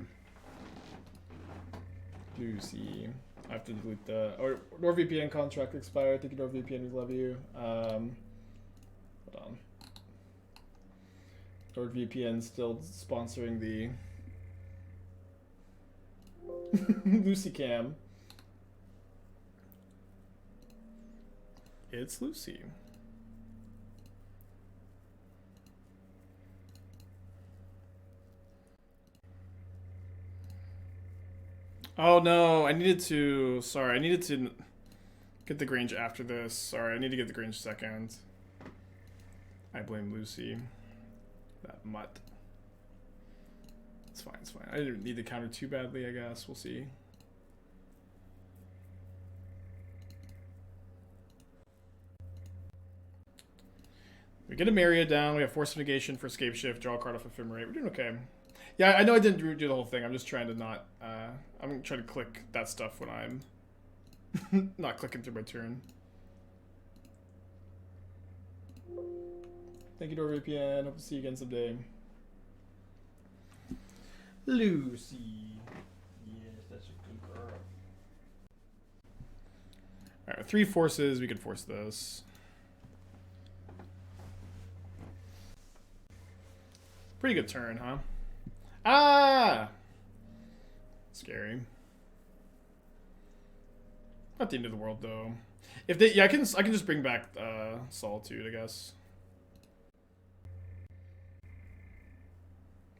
I have to delete the NordVPN contract expired. Thank you, NordVPN. We love you. Hold on. NordVPN still sponsoring the Lucy Cam. It's Lucy. Oh no, I needed to. Sorry, I needed to get the Grange after this. Sorry, I need to get the Grange second. I blame Lucy. That mutt. It's fine, it's fine. I didn't need the counter too badly, I guess. We'll see. We get Emeria down. We have Force of Negation for Escape Shift. Draw a card off Ephemerate. We're doing okay. Yeah, I know I didn't do the whole thing. I'm just trying to not... I'm trying to click that stuff when I'm not clicking through my turn. Thank you, NordVPN. Hope to see you again someday. Lucy. Yes, that's a good girl. Alright, with 3 forces, we can force this. Pretty good turn, huh? Ah! Scary. Not the end of the world, though. If they, yeah, I can just bring back Solitude, I guess.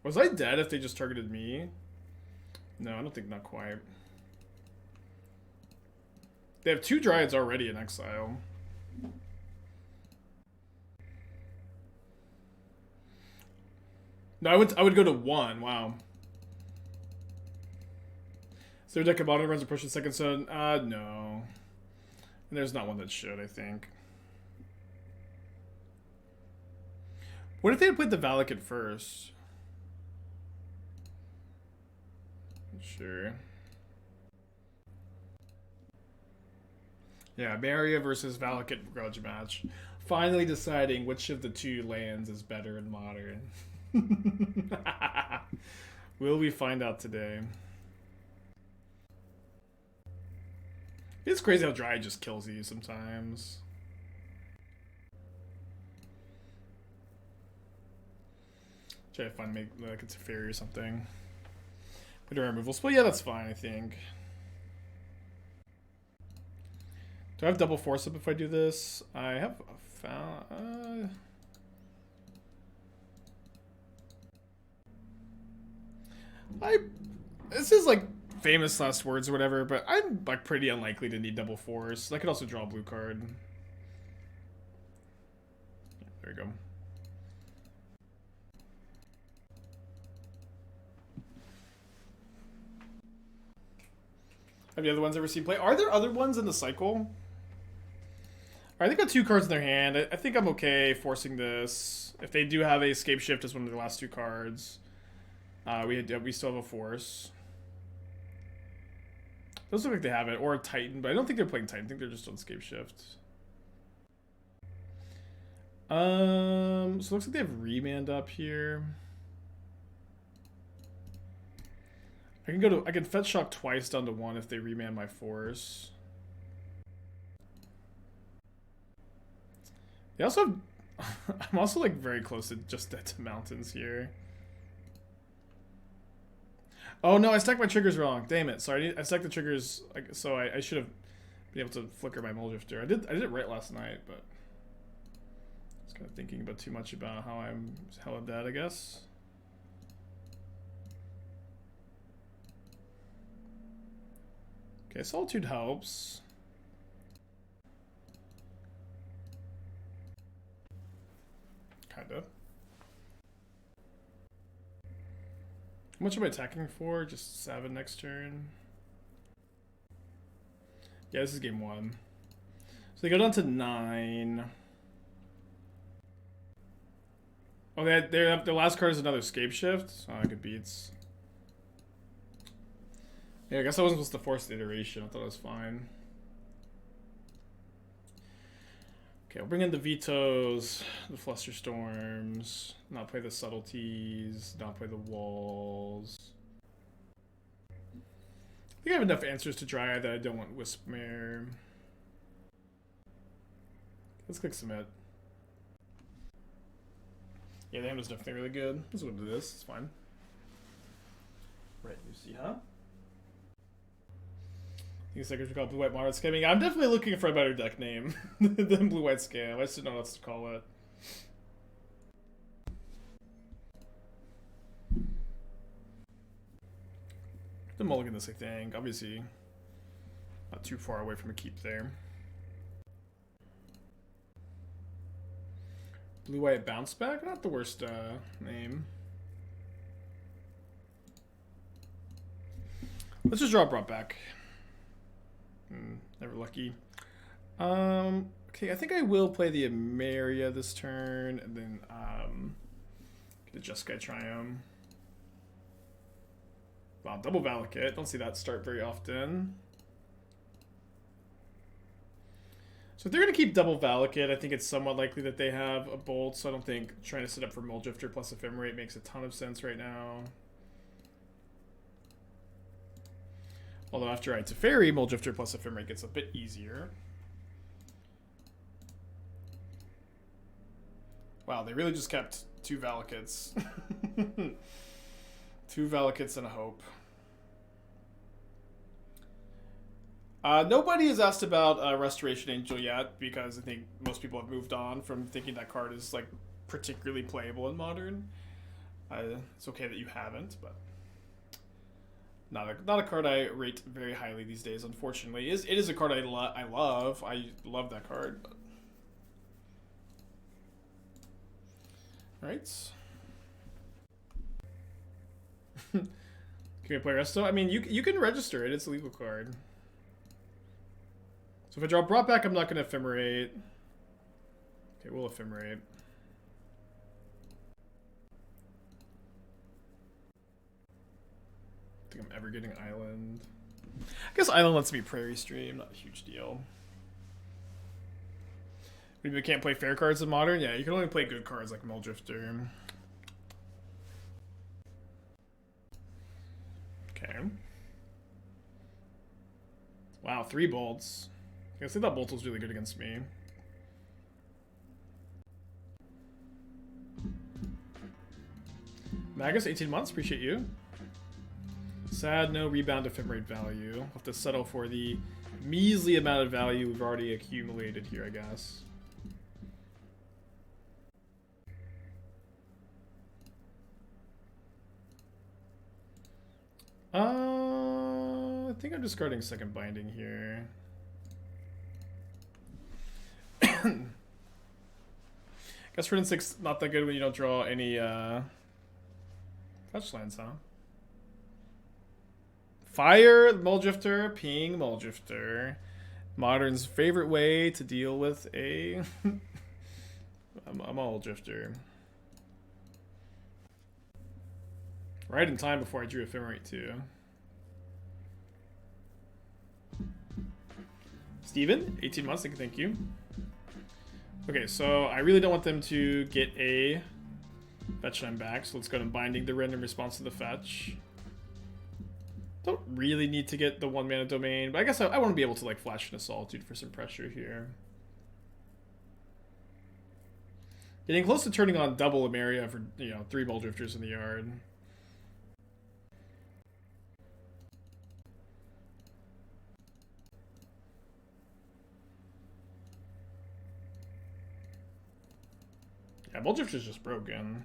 Was I dead if they just targeted me? No, I don't think, not quite. They have 2 Dryads already in exile. No, I would go to 1. Wow. Is there a deck of modern runs a push in second sun? No. And there's not one that should, I think. What if they had played the Valakut first? Sure. Yeah, Emeria versus Valakut grudge match. Finally deciding which of the 2 lands is better in modern. Will we find out today? It's crazy how Dry just kills you sometimes. Try to find like a Teferi or something. We do a removal spell. Yeah, that's fine, I think. Do I have double force up if I do this? I have found. This is like famous last words or whatever, but I'm like pretty unlikely to need double force. I could also draw a blue card. There we go. Have the other ones ever seen play? Are there other ones in the cycle? Alright, they got 2 cards in their hand. I think I'm okay forcing this. If they do have a Escape Shift as one of the last 2 cards. We still have a Force. Those look like they have it. Or a Titan, but I don't think they're playing Titan. I think they're just on Escape Shift. So it looks like they have Remand up here. I can Fetch Shock twice down to 1 if they remand my Force. They also have... I'm also like very close to just dead to mountains here. Oh no, I stacked my triggers wrong. Damn it. Sorry, I stacked the triggers, so I should have been able to flicker my Mulldrifter. I did it right last night, but I was kind of thinking about too much about how I'm hella dead, I guess. Okay, Solitude helps. Kinda. How much am I attacking for? Just 7 next turn. Yeah, this is game 1. So they go down to 9. Oh, their last card is another Escape Shift. Oh, good beats. Yeah, I guess I wasn't supposed to force the iteration. I thought it was fine. Okay, I'll bring in the Vetos, the Flusterstorms, not play the Subtleties, not play the Walls. think I have enough answers to Dryad that I don't want Wispmare. Let's click submit. Yeah, the hand was definitely really good. Let's go to this. It's fine. Right, Lucy, huh? I think it's like we call Blue White Modern Scamming. I'm definitely looking for a better deck name than Blue White Scam. I just don't know what else to call it. The mulligan this, I think. Obviously, not too far away from a keep there. Blue White Bounce Back? Not the worst name. Let's just draw Brought Back. Never lucky. Okay, I think I will play the Emeria this turn, and then get a Jeskai Triome. Wow, double Valakut. Don't see that start very often. So if they're going to keep double Valakut, I think it's somewhat likely that they have a Bolt, so I don't think trying to set up for Mulldrifter plus Ephemerate makes a ton of sense right now. Although after I Teferi, Mulldrifter plus Ephemerate gets a bit easier. Wow, they really just kept 2 Valakuts. 2 Valakuts and a Hope. Nobody has asked about Restoration Angel yet, because I think most people have moved on from thinking that card is like particularly playable in Modern. It's okay that you haven't, but not a card I rate very highly these days. Unfortunately, it is a card I love. I love that card. But... all right. Can we play Resto? I mean, you can register it. It's a legal card. So if I draw Brought Back, I'm not going to Ephemerate. Okay, we'll Ephemerate. I think I'm ever getting Island. I guess Island lets me Prairie stream. Not a huge deal. Maybe we can't play fair cards in Modern? Yeah, you can only play good cards like Mulldrifter. Okay. Wow, 3 bolts. I guess I thought Bolt was really good against me. Magus, 18 months, appreciate you. Sad, no rebound Ephemerate value. We'll have to settle for the measly amount of value we've already accumulated here, I guess. I think I'm discarding second binding here. Guess for instance, not that good when you don't draw any touch lands, huh? Fire Mulldrifter, ping Mulldrifter. Modern's favorite way to deal with a Mulldrifter. Right in time before I drew Ephemerate too. Steven, 18 months, thank you. Okay, so I really don't want them to get a fetch time back, so let's go to binding the random response to the fetch. Don't really need to get the 1-mana domain, but I guess I want to be able to like flash into Solitude for some pressure here. Getting close to turning on double Emeria for, you know, 3 Mulldrifters in the yard. Yeah, Mulldrifter's just broken.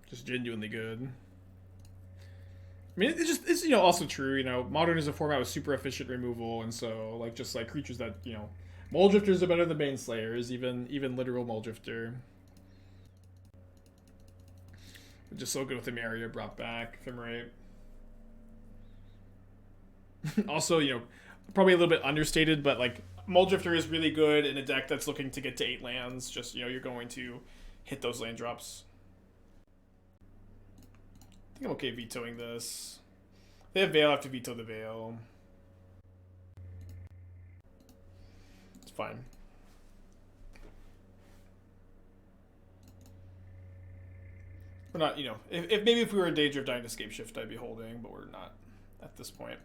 Just genuinely good. I mean, it's you know, also true, you know, Modern is a format with super efficient removal, and so, like, just, like, creatures that, you know, Mulldrifters are better than Baneslayers, even literal Mulldrifter. Just so good with Emeria, Brought Back, Ephemerate. Also, you know, probably a little bit understated, but, like, Mulldrifter is really good in a deck that's looking to get to 8 lands. Just, you know, you're going to hit those land drops. I think I'm okay vetoing this. They have Veil, I have to veto the Veil. It's fine. We're not, you know, if maybe if we were in danger of dying to Scape Shift, I'd be holding, but we're not. at this point.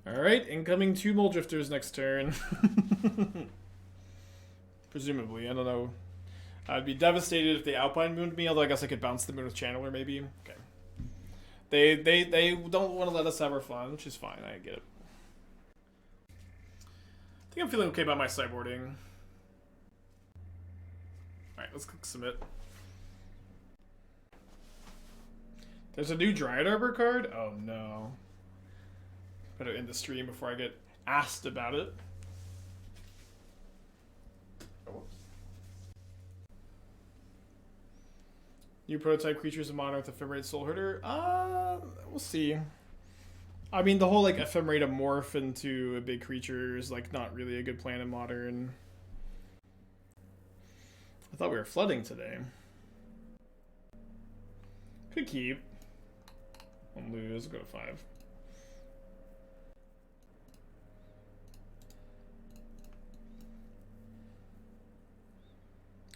Alright, incoming 2 Mulldrifters next turn. Presumably, I don't know. I'd be devastated if they Alpine Mooned me, although I guess I could bounce the Moon with Channeler maybe. Okay. They don't want to let us have our fun, which is fine, I get it. I think I'm feeling okay about my sideboarding. Alright, let's click submit. There's a new Dryad Arbor card? Oh no. Better end the stream before I get asked about it. Oh, whoops. New prototype creatures of Modern with Ephemerate Soul Herder? We'll see. I mean, the whole like Ephemerate to morph into a big creature is like not really a good plan in Modern. I thought we were flooding today. Could keep. Won't lose. Go to 5.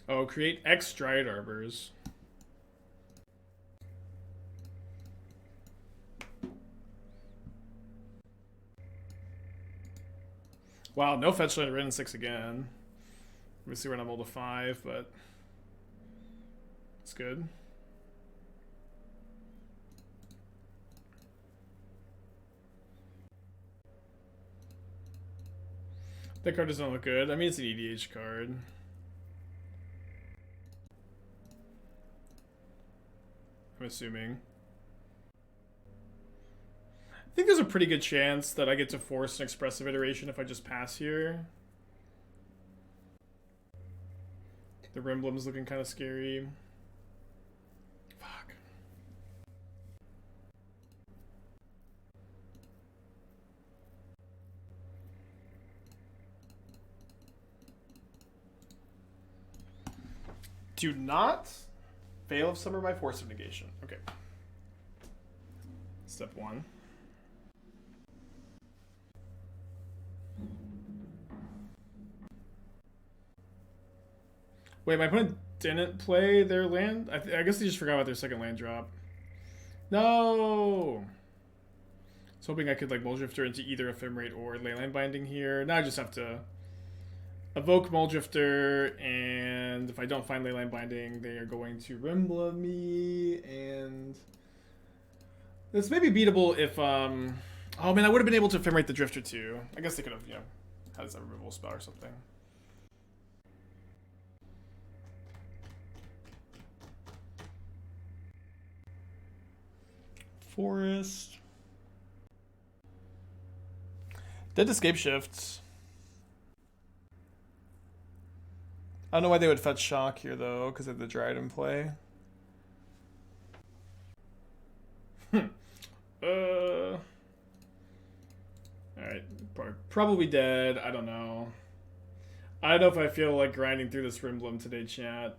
Oh, create X Dryad Arbors. Wow, no fetch land written 6 again. Obviously we're not able to 5, but it's good. That card doesn't look good. I mean, it's an EDH card. I'm assuming. I think there's a pretty good chance that I get to force an expressive iteration if I just pass here. The Rimblem's looking kind of scary. Fuck. Do not fail of Summer by Force of Negation. Okay. Step 1. Wait, my opponent didn't play their land? I guess they just forgot about their second land drop. No! I was hoping I could like Mulldrifter into either Ephemerate or Leyline Binding here. Now I just have to evoke Mulldrifter, and if I don't find Leyline Binding, they are going to Rimbla me, and this may be beatable if, oh man, I would have been able to Ephemerate the Drifter too. I guess they could have, you know, had a removal spell or something. Forest. Dead Escape Shifts. I don't know why they would fetch Shock here though, because of the Dryad in play. Alright. Probably dead. I don't know. I don't know if I feel like grinding through this Rimblem today, chat.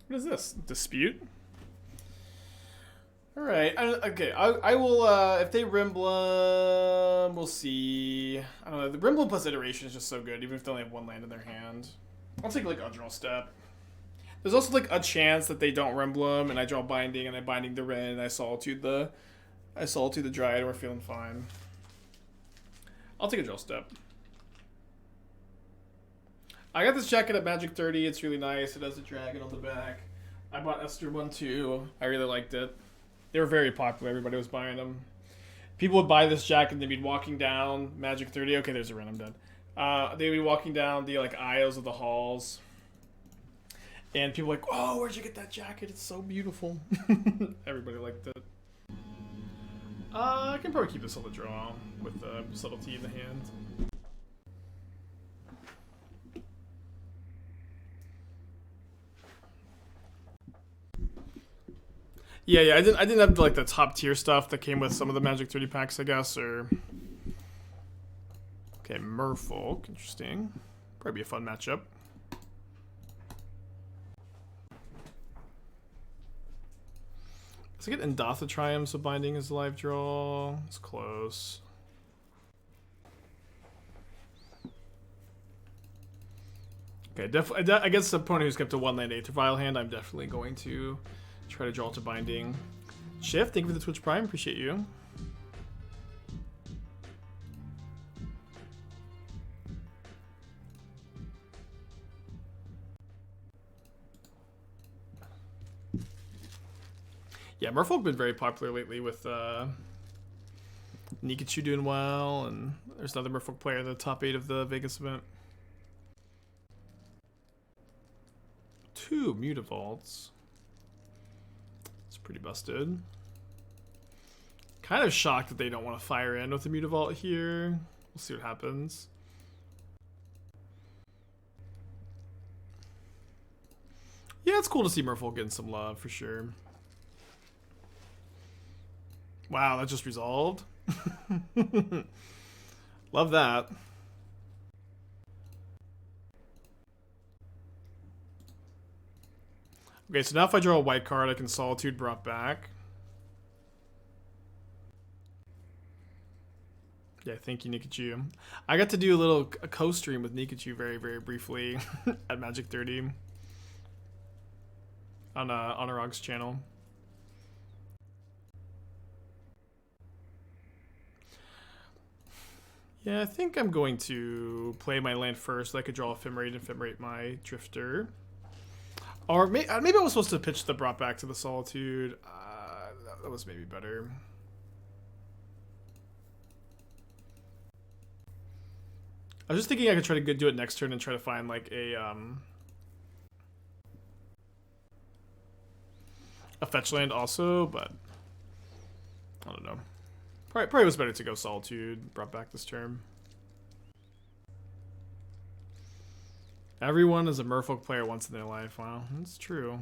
What is this? Dispute? Alright, okay, I will, if they Rimblem, we'll see. I don't know, the Rimblem plus Iteration is just so good, even if they only have 1 land in their hand. I'll take, like, a draw step. There's also, like, a chance that they don't Rimblem, and I draw Binding, and I Binding the Wrenn, and I Solitude the Dryad, and we're feeling fine. I'll take a draw step. I got this jacket at Magic 30, it's really nice, it has a dragon on the back. I bought Esther one too, I really liked it. They were very popular, everybody was buying them. People would buy this jacket and they'd be walking down Magic 30, okay there's a Wrenn, I'm dead. They'd be walking down the like aisles of the halls. And people were like, oh, where'd you get that jacket? It's so beautiful. Everybody liked it. I can probably keep this on the draw with Subtlety in the hand. Yeah, I didn't have like the top tier stuff that came with some of the Magic 30 packs, I guess, or okay, Merfolk, interesting. Probably be a fun matchup. Let's get Indatha Triome, so Binding is live draw. It's close. Okay, against the opponent who's kept a 1-land Aether Vial hand, I'm definitely going to try to draw to Binding. Shift, thank you for the Twitch Prime, appreciate you. Yeah, Merfolk been very popular lately with Nikachu doing well, and there's another Merfolk player in the top 8 of the Vegas event. 2 Mutavaults. It's pretty busted. Kind of shocked that they don't want to fire in with the Mutavault here. We'll see what happens. Yeah, it's cool to see Merfolk getting some love for sure. Wow, that just resolved. Love that. Okay, so now if I draw a white card, I can Solitude brought back. Yeah, thank you, Nikachu. I got to do a co-stream with Nikachu very, very briefly at Magic 30 on Arog's channel. Yeah, I think I'm going to play my land first so I could draw Ephemerate and Ephemerate my Drifter. Or maybe I was supposed to pitch the brought back to the Solitude. That was maybe better. I was just thinking I could try to do it next turn and try to find like a fetch land also, but I don't know. Probably was better to go Solitude, brought back this turn. Everyone is a Merfolk player once in their life. Wow, that's true.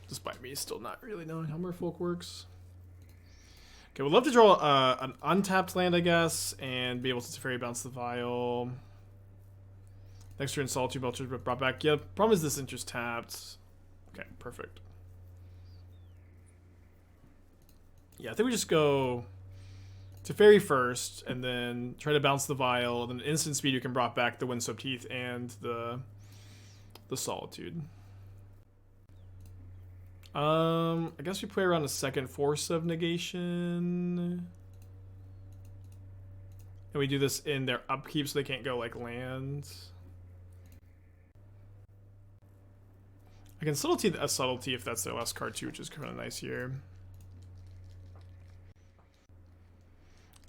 Despite me still not really knowing how Merfolk works. Okay, we'd love to draw an untapped land, I guess, and be able to Teferi bounce the Vial. Next turn, Solitude brought back. Yeah, problem is this interest tapped. Okay, perfect. Yeah, I think we just go Teferi first, and then try to bounce the Vial, and then instant speed you can brought back the Windswept Heath and the Solitude. I guess we play around a second Force of Negation. And we do this in their upkeep so they can't go like lands. I can Subtlety if that's their last card too, which is kind of nice here.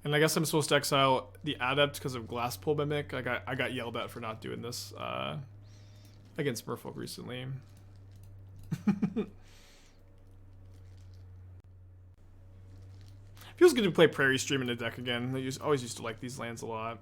And I guess I'm supposed to exile the Adept because of Glasspool Mimic. I got yelled at for not doing this against Merfolk recently. Feels good to play Prairie Stream in the deck again. I always used to like these lands a lot.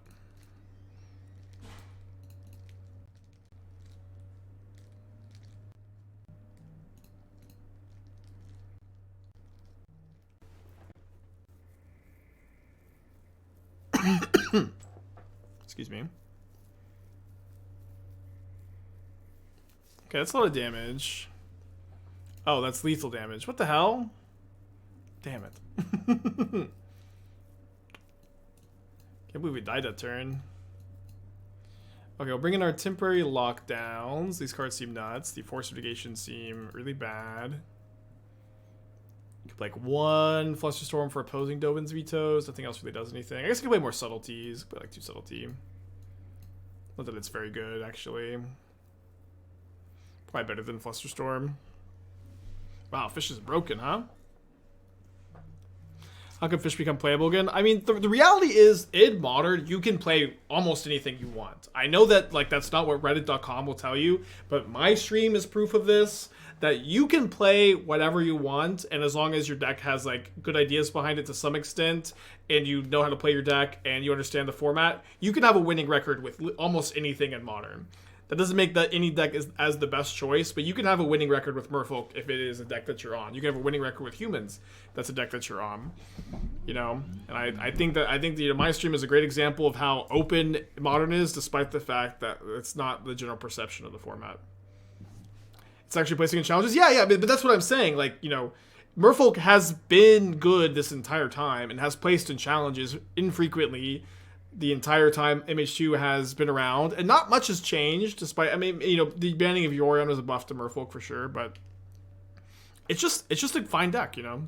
Excuse me. Okay, that's a lot of damage. Oh, that's lethal damage. What the hell? Damn it. Can't believe we died that turn. Okay, we'll bring in our temporary lockdowns. These cards seem nuts. The Force of Negation seem really bad. Like one Flusterstorm for opposing Dovin's vetoes. Nothing else really does anything. I guess I can play more subtleties. Play like 2 subtlety. Not that it's very good, actually. Probably better than Flusterstorm. Wow, Fish is broken, huh? How can Fish become playable again? I mean, the reality is, in Modern, you can play almost anything you want. I know that like that's not what Reddit.com will tell you, but my stream is proof of this. That you can play whatever you want, and as long as your deck has like good ideas behind it to some extent, and you know how to play your deck, and you understand the format, you can have a winning record with almost anything in Modern. That doesn't make that any deck as the best choice, but you can have a winning record with Merfolk if it is a deck that you're on. You can have a winning record with humans. That's a deck that you're on. You know, and I think that you know, my stream is a great example of how open Modern is, despite the fact that it's not the general perception of the format. It's actually placing in challenges. Yeah, but that's what I'm saying. Like, you know, Merfolk has been good this entire time and has placed in challenges infrequently. the entire time MH2 has been around, and not much has changed. Despite, I mean, you know, the banning of Yorion was a buff to Merfolk for sure, but it's just a fine deck, you know.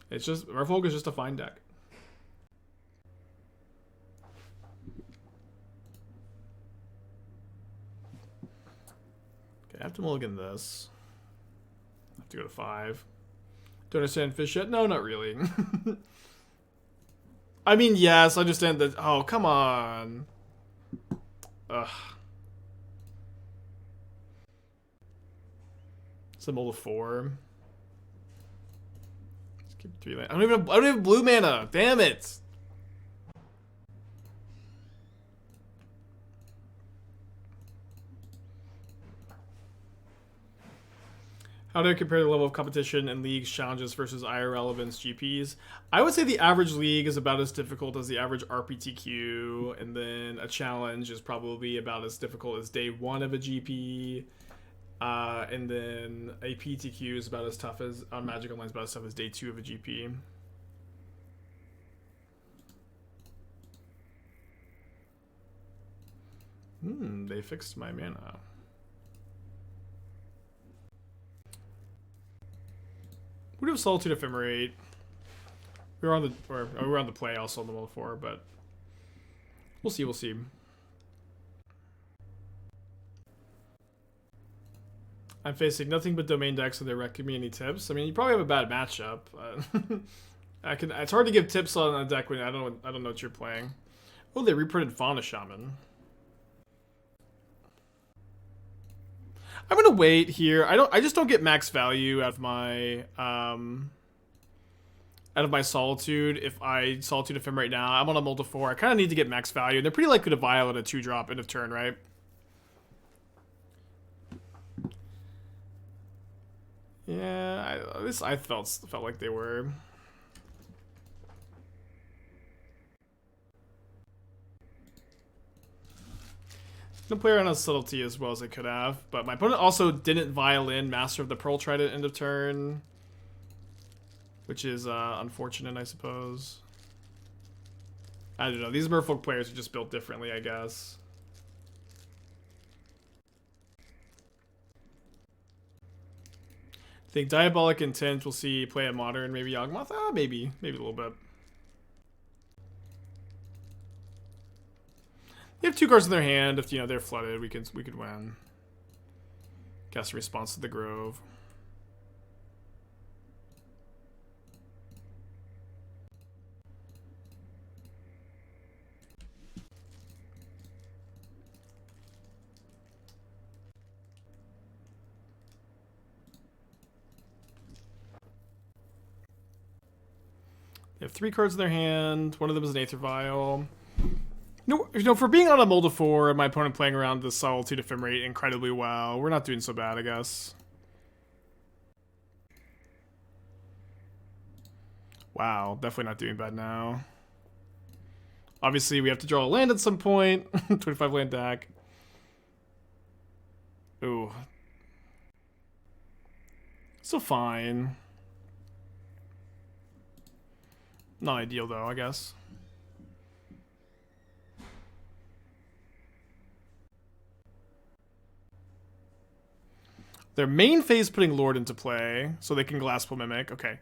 It's just Merfolk is just a fine deck. Okay, I have to mulligan this. I have to go to 5. Don't understand fish yet? No, not really. I mean, yes, I understand that. Oh, come on. Ugh. It's a mold of 4. Let's keep 3 land. I don't even have blue mana. Damn it. How do I compare the level of competition in leagues, challenges versus IRL events, GPs? I would say the average league is about as difficult as the average RPTQ, and then a challenge is probably about as difficult as day 1 of a GP, and then a PTQ is about as tough as, on Magic Online, is about as tough as day 2 of a GP. They fixed my mana. We have Solitude Ephemerate. We were on the play also on the wall 4, but we'll see. We'll see. I'm facing nothing but domain decks, so they recommend me any tips. I mean, you probably have a bad matchup. It's hard to give tips on a deck when I don't know what you're playing. Oh, they reprinted Fauna Shaman. I'm gonna wait here. I just don't get max value out of my Solitude. If I Solitude Ephem right now, I'm on a multi 4. I kind of need to get max value. And they're pretty likely to Violet a 2-drop end of turn, right? Yeah, at least I felt like they were. Gonna play around on Subtlety as well as I could have, but my opponent also didn't Violin Master of the Pearl Trident end of turn, which is unfortunate, I suppose. I don't know. These Merfolk players are just built differently, I guess. I think Diabolic Intent will see play a Modern, maybe Yawgmoth. Maybe a little bit. They have 2 cards in their hand. If they're flooded, we could win. Cast a Response to the Grove. They have 3 cards in their hand. One of them is an Aether Vial. For being on a mold of 4 and my opponent playing around the Solitude Ephemerate incredibly well, we're not doing so bad, I guess. Wow, definitely not doing bad now. Obviously, we have to draw a land at some point. 25 land deck. Ooh. Still fine. Not ideal, though, I guess. Their main phase putting Lord into play, so they can Glasspool Mimic. Okay.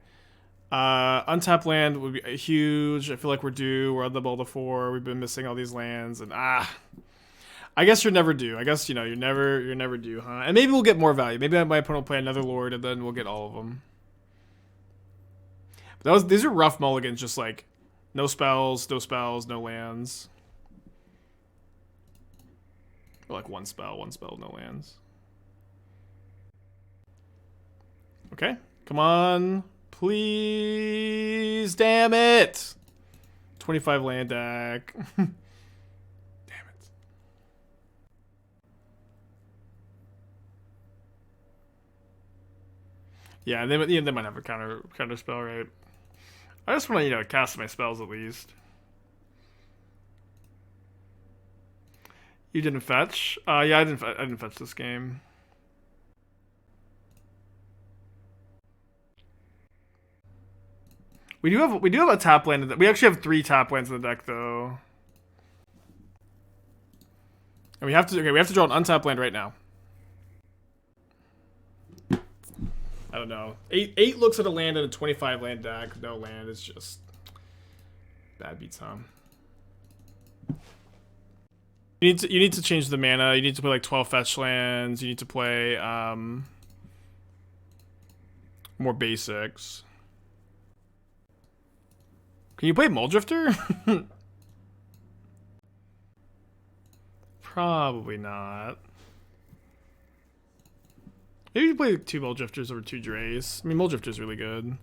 Untap land would be huge. I feel like we're due. We're on the Boulder 4. We've been missing all these lands, and I guess you're never due. I guess you're never due, huh? And maybe we'll get more value. Maybe my opponent will play another Lord, and then we'll get all of them. But these are rough mulligans. Just like no spells, no lands. Or like one spell, no lands. Okay, come on. Please, damn it. 25 land deck. Damn it. Yeah, they might have a counter spell, right? I just want to, cast my spells at least. You didn't fetch? Yeah, I didn't fetch this game. We do have a tap land in the, we actually have 3 tap lands in the deck though. And we have to draw an untap land right now. I don't know. 8 looks at a land in a 25 land deck. No land is just bad beats, huh? You need to change the mana. You need to play like 12 fetch lands. You need to play more basics. Can you play Mulldrifter? Probably not. Maybe you play 2 Mulldrifters over 2 Drays. I mean, Mulldrifter's really good.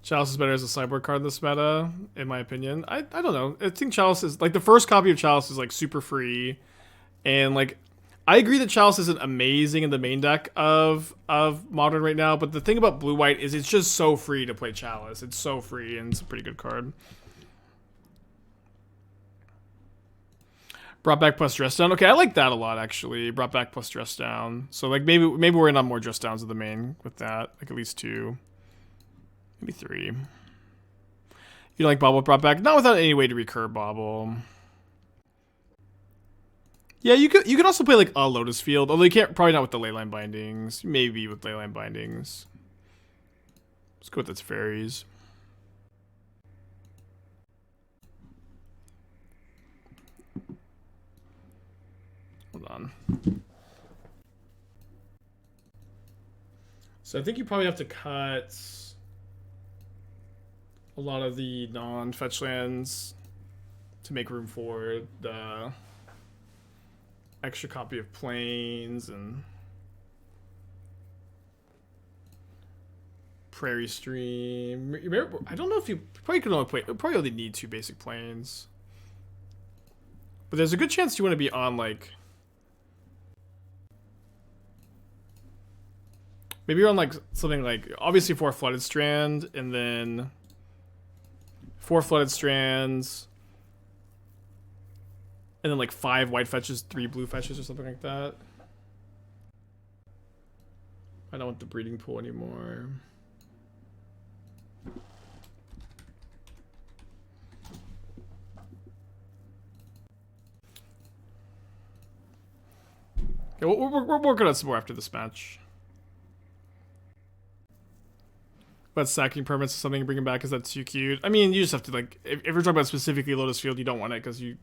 Chalice is better as a sideboard card in this meta, in my opinion. I don't know. I think Chalice is, like, the first copy of Chalice is, like, super free. And, like, I agree that Chalice isn't amazing in the main deck of Modern right now, but the thing about Blue-White is it's just so free to play Chalice. It's so free, and it's a pretty good card. Brought back plus dress down. Okay, I like that a lot, actually. Brought back plus dress down. So, like, maybe we're in on more dress downs of the main with that. Like, at least 2. Maybe 3. You like Bobble brought back? Not without any way to recur Bobble. Yeah, you could also play, like, a Lotus Field. Although you can't, probably not with the Leyline Bindings. Maybe with Leyline Bindings. Let's go with the Teferis. Hold on. So I think you probably have to cut a lot of the non-fetch lands to make room for the extra copy of Plains and Prairie Stream. I don't know if you probably could only need 2 basic Plains. But there's a good chance you want to be on, like, maybe you're on, like, something like, obviously 4 Flooded Strand, and then 4 Flooded Strands, and then, like, 5 white fetches, 3 blue fetches, or something like that. I don't want the breeding pool anymore. Okay, we're working on some more after this match. But sacking permits is something to bring him back. Is that too cute? I mean, you just have to, like, if you're talking about specifically Lotus Field, you don't want it because you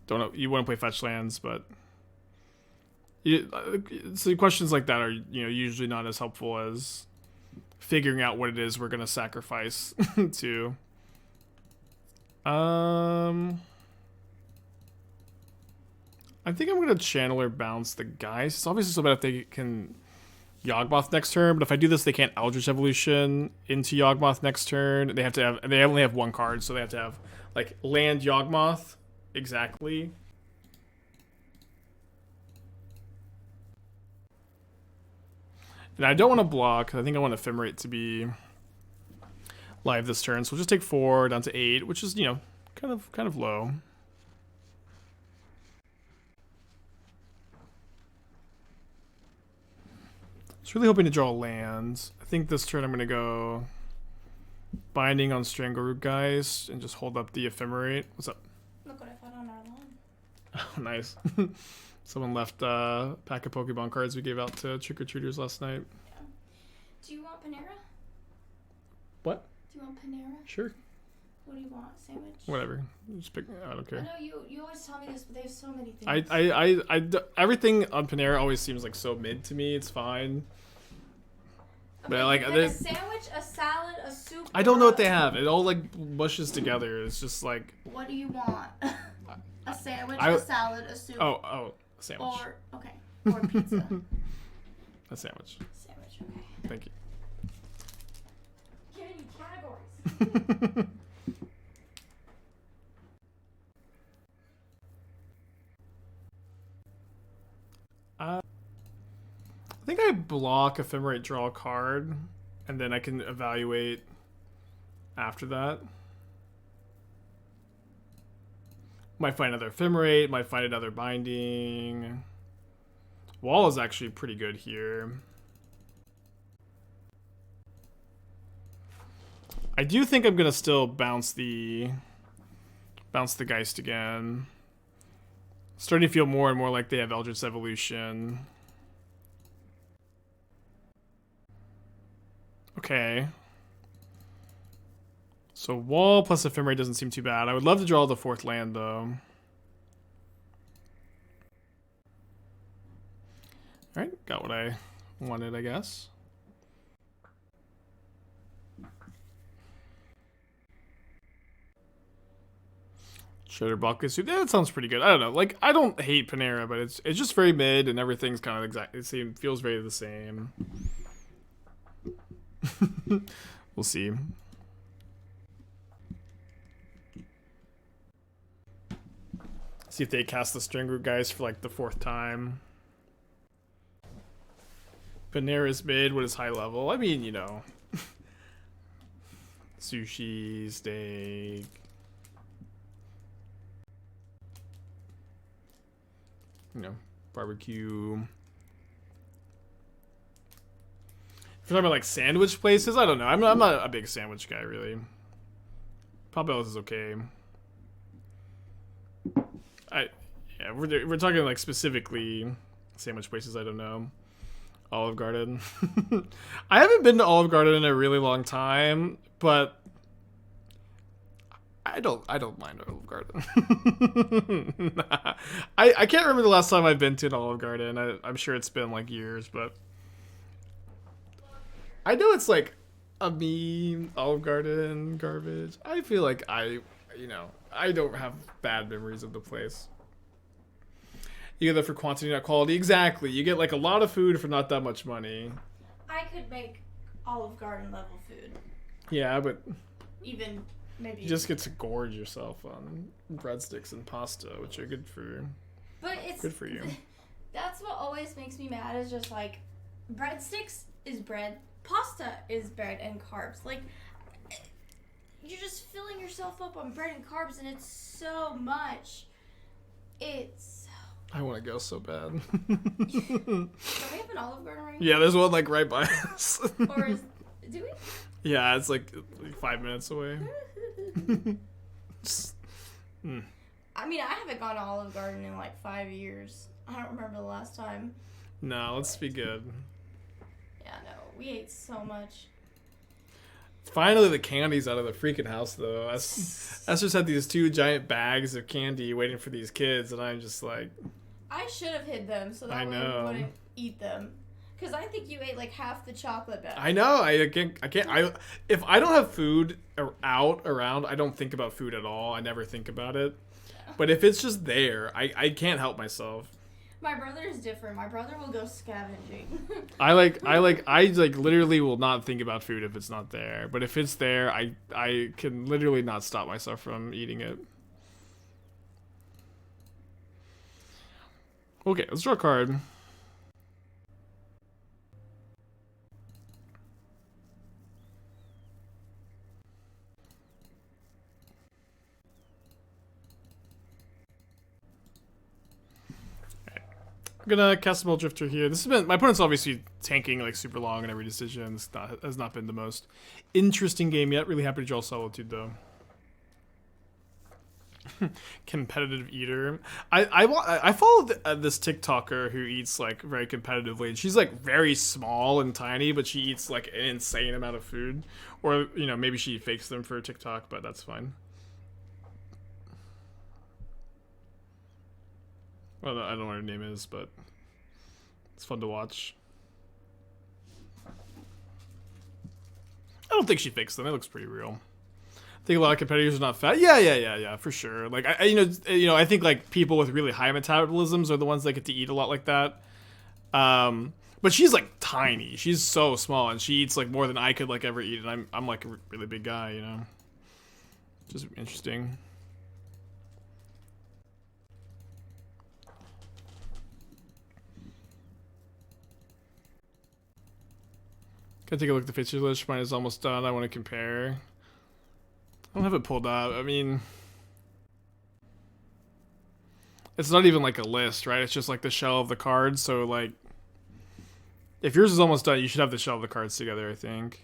don't know, you want to play fetch lands, but so questions like that are, you know, usually not as helpful as figuring out what it is we're gonna sacrifice to. I think I'm gonna Channeler bounce the guys. It's obviously so bad if they can Yawgmoth next turn, but if I do this, they can't Eldritch Evolution into Yawgmoth next turn. They only have 1 card, so they have to have, like, land Yawgmoth exactly. And I don't want to block. I think I want Ephemerate to be live this turn, so we'll just take 4 down to 8, which is, you know, kind of low. Just really hoping to draw lands. I think this turn I'm going to go Binding on Strangleroot Geist and just hold up the Ephemerate. What's up? Look what I found on our lawn. Oh, nice. Someone left a pack of Pokemon cards we gave out to trick-or-treaters last night. Yeah. Do you want Panera? What? Do you want Panera? Sure. What do you want? Sandwich? Whatever. Just pick. I don't care. I know you always tell me this, but they have so many things. Everything on Panera always seems like so mid to me. It's fine. Okay, but like a sandwich, a salad, a soup. I don't know what they have. It all like mushes together. It's just like. What do you want? A sandwich, a salad, a soup. Oh, a sandwich. Or pizza. A sandwich. Sandwich. Okay. Thank you. Giving you categories. I think I block Ephemerate, draw a card, and then I can evaluate after that. Might find another Ephemerate, might find another Binding. Wall is actually pretty good here. I do think I'm gonna still bounce the Geist again. Starting to feel more and more like they have Eldritch Evolution. Okay. So Wall plus Ephemerate doesn't seem too bad. I would love to draw the 4th land though. Alright, got what I wanted, I guess. Shredder Suit. Yeah, that sounds pretty good. I don't know. Like, I don't hate Panera, but it's just very mid and everything's kind of exact. It feels very the same. We'll see. See if they cast the String Root guys for like the 4th time. Panera's mid. What is high level? I mean, you know. Sushi, steak. You know, barbecue. If we're talking about like sandwich places, I don't know. I'm not a big sandwich guy, really. Potbelly's is okay. Yeah, we're talking like specifically sandwich places. I don't know. Olive Garden. I haven't been to Olive Garden in a really long time, but I don't mind Olive Garden. Nah. I can't remember the last time I've been to an Olive Garden. I'm sure it's been like years, but I know it's like a meme, Olive Garden garbage. I feel like I don't have bad memories of the place. You get that for quantity, not quality. Exactly. You get like a lot of food for not that much money. I could make Olive Garden level food. Yeah, but even maybe you just get to gorge yourself on breadsticks and pasta, which are good for. But it's good for you. That's what always makes me mad. Is just like breadsticks is bread, pasta is bread and carbs. Like you're just filling yourself up on bread and carbs, and it's so much. It's. I want to go so bad. Do we have an Olive Garden right now? Yeah, there's one like right by us. Or do we? Yeah, it's like 5 minutes away. I mean, I haven't gone to Olive Garden in like 5 years. I don't remember the last time. No, let's be good. Yeah, no, we ate so much. Finally, the candy's out of the freaking house, though. Esther's had these 2 giant bags of candy waiting for these kids, and I'm just like... I should have hid them so that way we wouldn't eat them. Because I think you ate like half the chocolate bag. I know. I can't. If I don't have food out around, I don't think about food at all. I never think about it. Yeah. But if it's just there, I can't help myself. My brother is different. My brother will go scavenging. I literally will not think about food if it's not there. But if it's there, I can literally not stop myself from eating it. Okay, let's draw a card. I'm gonna cast Mulldrifter here. This has been my opponent's obviously tanking like super long in every decision. This has not been the most interesting game yet. Really happy to draw Solitude though. Competitive eater. I follow this TikToker who eats like very competitively, and she's like very small and tiny, but she eats like an insane amount of food. Or maybe she fakes them for TikTok, but that's fine. Well, I don't know what her name is, but it's fun to watch. I don't think she fakes them. It looks pretty real. I think a lot of competitors are not fat. Yeah, for sure. Like I think like people with really high metabolisms are the ones that get to eat a lot like that. But she's like tiny. She's so small, and she eats like more than I could like ever eat. And I'm like a really big guy, Just interesting. Can I take a look at the features list? Mine is almost done. I want to compare. I don't have it pulled up. I mean, it's not even like a list, right? It's just like the shell of the cards. So like, if yours is almost done, you should have the shell of the cards together, I think.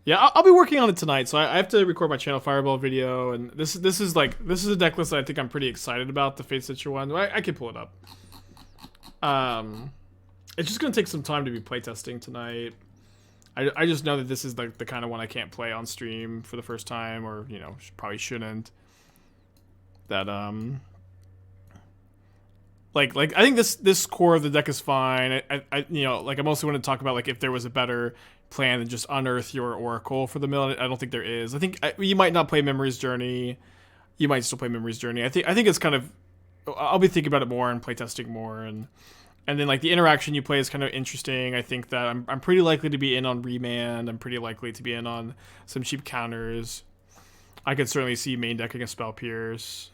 Yeah, I'll be working on it tonight, so I have to record my channel Fireball video, and this is a deck list that I think I'm pretty excited about, the Fate Stitcher one. I can pull it up. It's just gonna take some time to be playtesting tonight. I just know that this is like the kind of one I can't play on stream for the first time, or you know, probably shouldn't. That like I think this core of the deck is fine. I you know, like I mostly want to talk about like if there was a better plan than just unearth your Oracle for the mill. I don't think there is. I think you might not play Memory's Journey. You might still play Memory's Journey. I think it's kind of, I'll be thinking about it more and playtesting more, and then like the interaction you play is kind of interesting. I think that I'm pretty likely to be in on Remand. I'm pretty likely to be in on some cheap counters. I could certainly see main decking a Spell Pierce.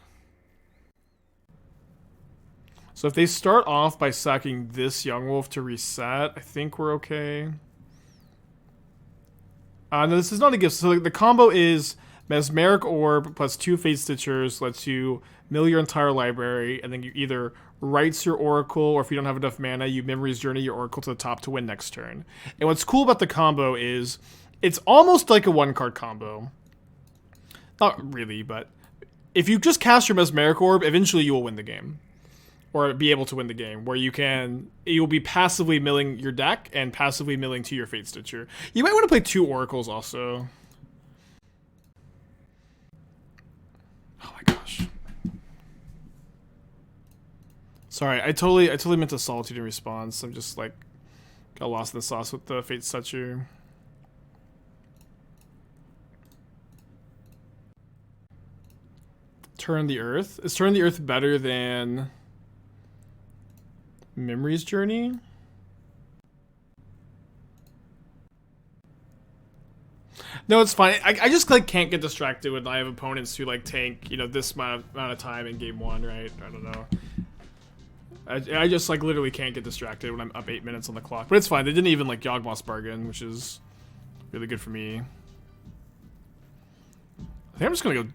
So if they start off by sacking this Young Wolf to reset, I think we're okay. No, this is not a gift. So the combo is Mesmeric Orb plus 2 Fate Stitchers lets you mill your entire library, and then you either writes your Oracle, or if you don't have enough mana, you Memory's Journey your Oracle to the top to win next turn. And what's cool about the combo is it's almost like a 1-card combo. Not really, but if you just cast your Mesmeric Orb, eventually you will win the game. Or be able to win the game, where you'll be passively milling your deck and passively milling to your Fate Stitcher. You might want to play 2 Oracles also. Oh my gosh. Sorry, I totally meant to Solitude in response. I'm just like got lost in the sauce with the Fate Stitcher. Turn the Earth. Is Turn the Earth better than Memory's Journey? No, it's fine. I just like can't get distracted when I have opponents who like tank, you know, this amount of time in game 1, right? I don't know. I just like literally can't get distracted when I'm up 8 minutes on the clock. But it's fine. They didn't even like Yawgmoth's Bargain, which is really good for me. I think I'm just gonna go.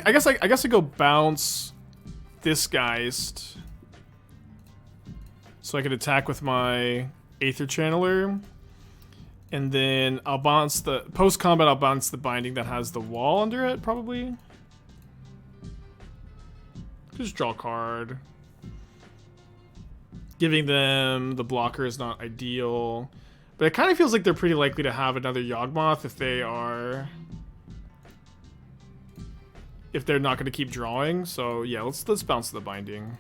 I guess I go bounce this Geist, so I could attack with my Aether Channeler, and then I'll bounce the post combat. I'll bounce the binding that has the wall under it, probably. Just draw a card. Giving them the blocker is not ideal, but it kind of feels like they're pretty likely to have another Yawgmoth if they're not going to keep drawing. So yeah, let's bounce the binding.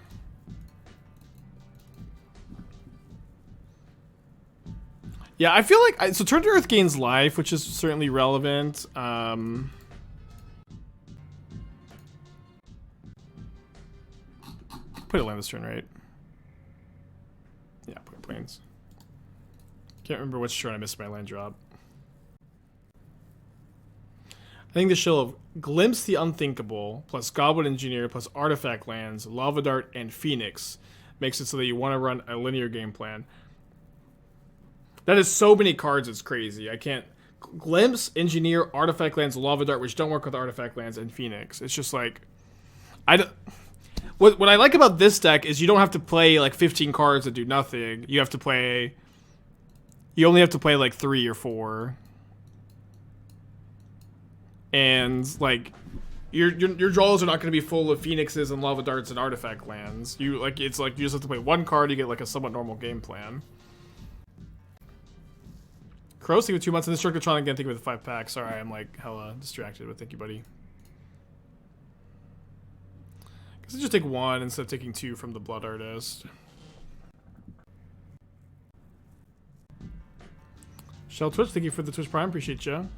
Yeah, I feel like so Turn to Earth gains life, which is certainly relevant. Put a land this turn, right? Yeah, put planes. Can't remember which turn I missed my land drop. I think the show of Glimpse the Unthinkable plus Goblin Engineer plus Artifact Lands, Lava Dart, and Phoenix makes it so that you want to run a linear game plan. That is so many cards, it's crazy. I can't. Glimpse, Engineer, Artifact Lands, Lava Dart, which don't work with Artifact Lands, and Phoenix. It's just like, What I like about this deck is you don't have to play like 15 cards that do nothing. You only have to play like 3 or 4. And like your draws are not going to be full of Phoenixes and Lava Darts and Artifact Lands. It's like you just have to play 1 card, you get like a somewhat normal game plan. Crossing with 2 months, and this Circuitron again, thinking with a 5-pack. Sorry, I'm like hella distracted, but thank you, buddy. Guess I just take 1 instead of taking 2 from the Blood Artist. Shell Twitch, thank you for the Twitch Prime, appreciate you.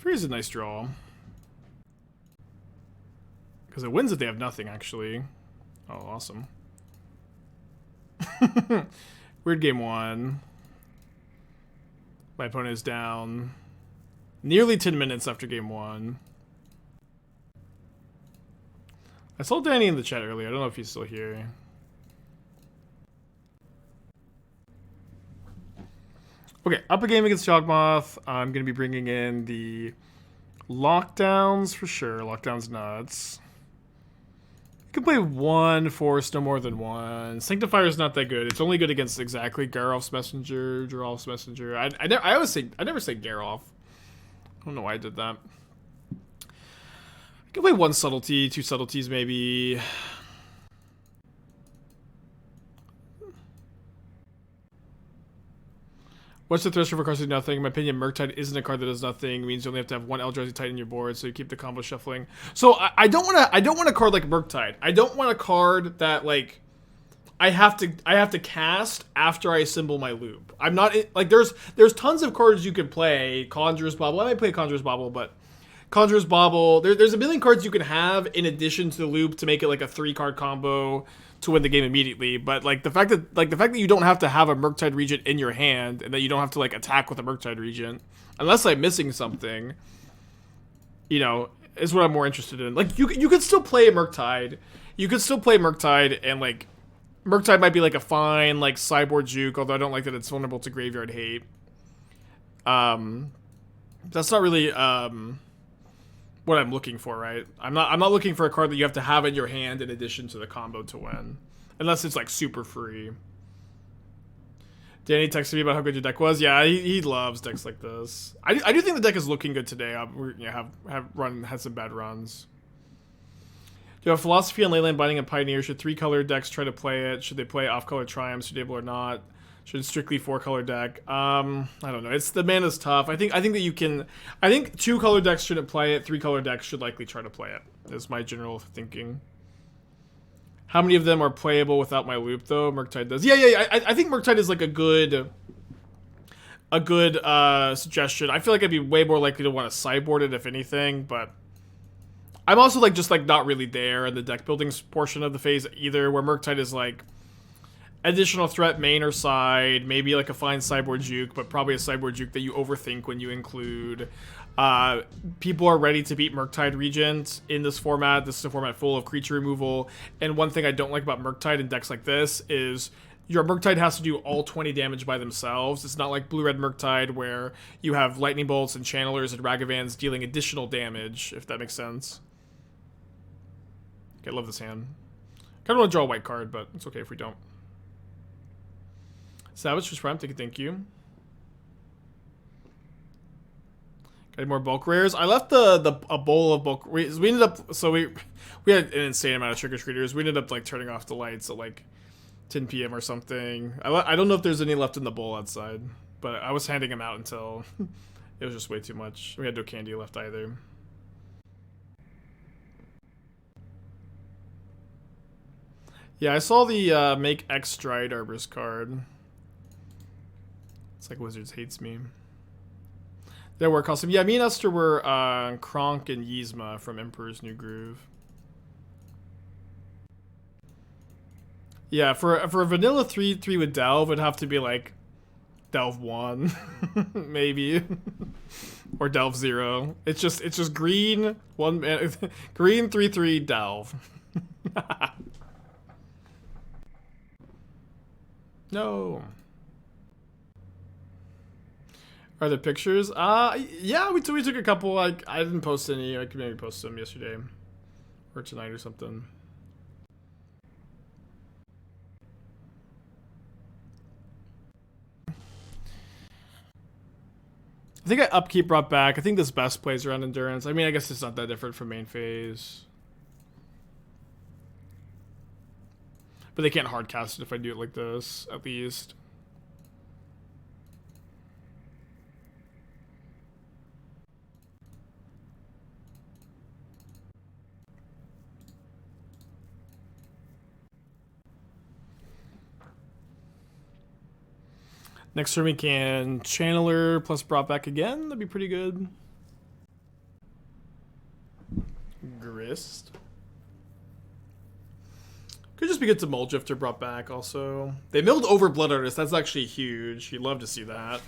Here's a nice draw. Because it wins if they have nothing, actually. Oh, awesome. Weird game 1. My opponent is down nearly 10 minutes after game 1. I saw Danny in the chat earlier. I don't know if he's still here. Okay, up a game against Yawgmoth. I'm going to be bringing in the Lockdowns for sure. Lockdowns nuts. can play one Force, no more than one. Sanctifier is not that good. It's only good against exactly Geralf's Messenger, Geralf's Messenger. I never say Geralf. I don't know why I did that. I can play one Subtlety, two Subtleties maybe. What's the threshold for cards that do nothing? In my opinion, Murktide isn't a card that does nothing. It means you only have to have one Eldrazi Titan in your board, so you keep the combo shuffling. So I don't want a card like Murktide. I don't want a card that like I have to cast after I assemble my loop. I'm not like there's tons of cards you could play. Conjurer's Bauble. I might play Conjurer's Bauble, but Conjurer's Bauble. There's a million cards you can have in addition to the loop to make it like a 3-card combo to win the game immediately. But like the fact that you don't have to have a Murktide Regent in your hand and that you don't have to like attack with a Murktide Regent unless I'm missing something, you know, is what I'm more interested in. Like you could still play a Murktide. You could still play Murktide, and like Murktide might be like a fine like sideboard juke, although I don't like that it's vulnerable to graveyard hate. That's not really what I'm looking for, right? I'm not looking for a card that you have to have in your hand in addition to the combo to win, unless it's like super free. Danny texted me about how good your deck was. Yeah, he loves decks like this. I do think the deck is looking good today. We had some bad runs. Do you have Philosophy on Leyline Binding and Pioneer? Should 3-color decks try to play it? Should they play off-color Triumphs, suitable or not? Should it strictly 4-color deck? I don't know. The mana's tough. I think that you can. I think 2-color decks shouldn't play it. 3-color decks should likely try to play it. Is my general thinking. How many of them are playable without my loop though? Murktide does. Yeah. I think Murktide is like a good suggestion. I feel like I'd be way more likely to want to sideboard it if anything, but I'm also like just like not really there in the deck building portion of the phase either, where Murktide is like additional threat main or side, maybe like a fine sideboard juke, but probably a sideboard juke that you overthink when you include. People are ready to beat Murktide Regent in this format. This is a format full of creature removal, and one thing I don't like about Murktide in decks like this is your Murktide has to do all 20 damage by themselves. It's not like Blue-Red Murktide where you have Lightning Bolts and Channelers and Ragavans dealing additional damage, if that makes sense. Okay, I love this hand. Kind of want to draw a white card, but it's okay if we don't. Savage for Prime, thank you. Got any more bulk rares? I left a bowl of bulk. We ended up, so we had an insane amount of trick-or-treaters. We ended up like turning off the lights at like 10 p.m. or something. I don't know if there's any left in the bowl outside, but I was handing them out until it was just way too much. We had no candy left either. Yeah, I saw the make X Stride Arborist card. It's like Wizards hates me. There were custom. Yeah, me and Esther were Kronk and Yzma from Emperor's New Groove. Yeah, for a vanilla 3/3 with Delve, it'd have to be like Delve 1, maybe, or Delve 0. It's just green green 3/3 Delve. No. Are there pictures? Yeah, we took a couple. I didn't post any. I could maybe post them yesterday or tonight or something. I think Upkeep brought back. I think this best plays around Endurance. I mean, I guess it's not that different from main phase. But they can't hardcast it if I do it like this, at least. Next turn we can Channeler plus brought back again. That'd be pretty good. Grist. Could just be good to Mulldrifter brought back also. They milled over Blood Artist. That's actually huge. You'd love to see that.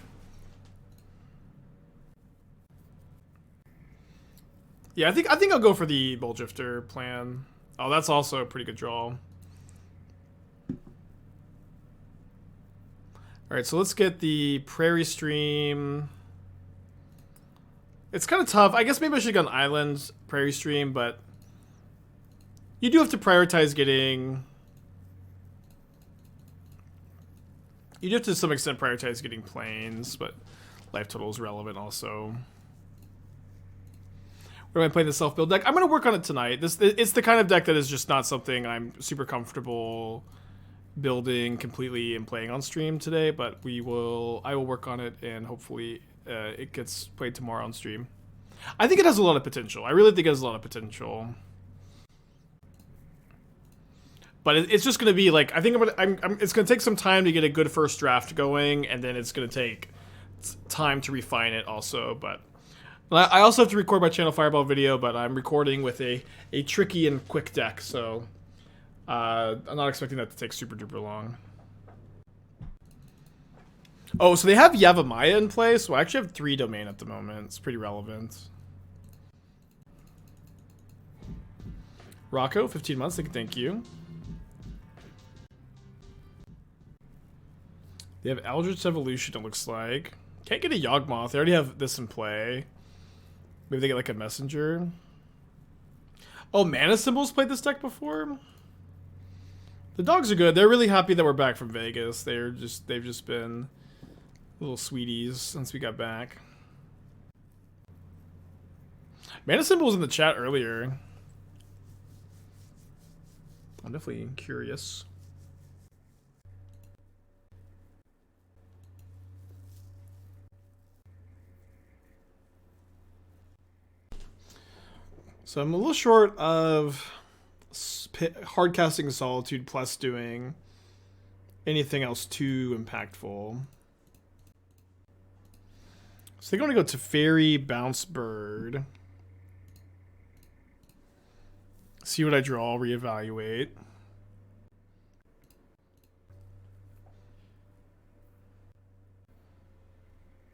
Yeah, I think I'll go for the Mulldrifter plan. Oh, that's also a pretty good draw. Alright, so let's get the Prairie Stream. It's kind of tough. I guess maybe I should have gone Island Prairie Stream, but You do have to prioritize getting... You do have to some extent prioritize getting planes, but life total is relevant also. Where am I playing the self-build deck? I'm going to work on it tonight. It's the kind of deck that is just not something I'm super comfortable building completely and playing on stream today, but I will work on it, and hopefully it gets played tomorrow on stream. I think it has a lot of potential. I really think it has a lot of potential. But it's just going to be like, I think it's going to take some time to get a good first draft going, and then it's going to take time to refine it also. But I also have to record my Channel Fireball video, but I'm recording with a tricky and quick deck, so I'm not expecting that to take super duper long. Oh, so they have Yavimaya in play, so I actually have 3 domain at the moment. It's pretty relevant. Rocco, 15 months, thank you. They have Eldritch Evolution, it looks like. Can't get a Yawgmoth. They already have this in play. Maybe they get like a Messenger. Oh, Mana Symbols played this deck before? The dogs are good. They're really happy that we're back from Vegas. They've just been little sweeties since we got back. Mana Symbol was in the chat earlier. I'm definitely curious. So I'm a little short of hard casting Solitude plus doing anything else too impactful. So they're going to go Teferi, Bounce Bird. See what I draw, reevaluate.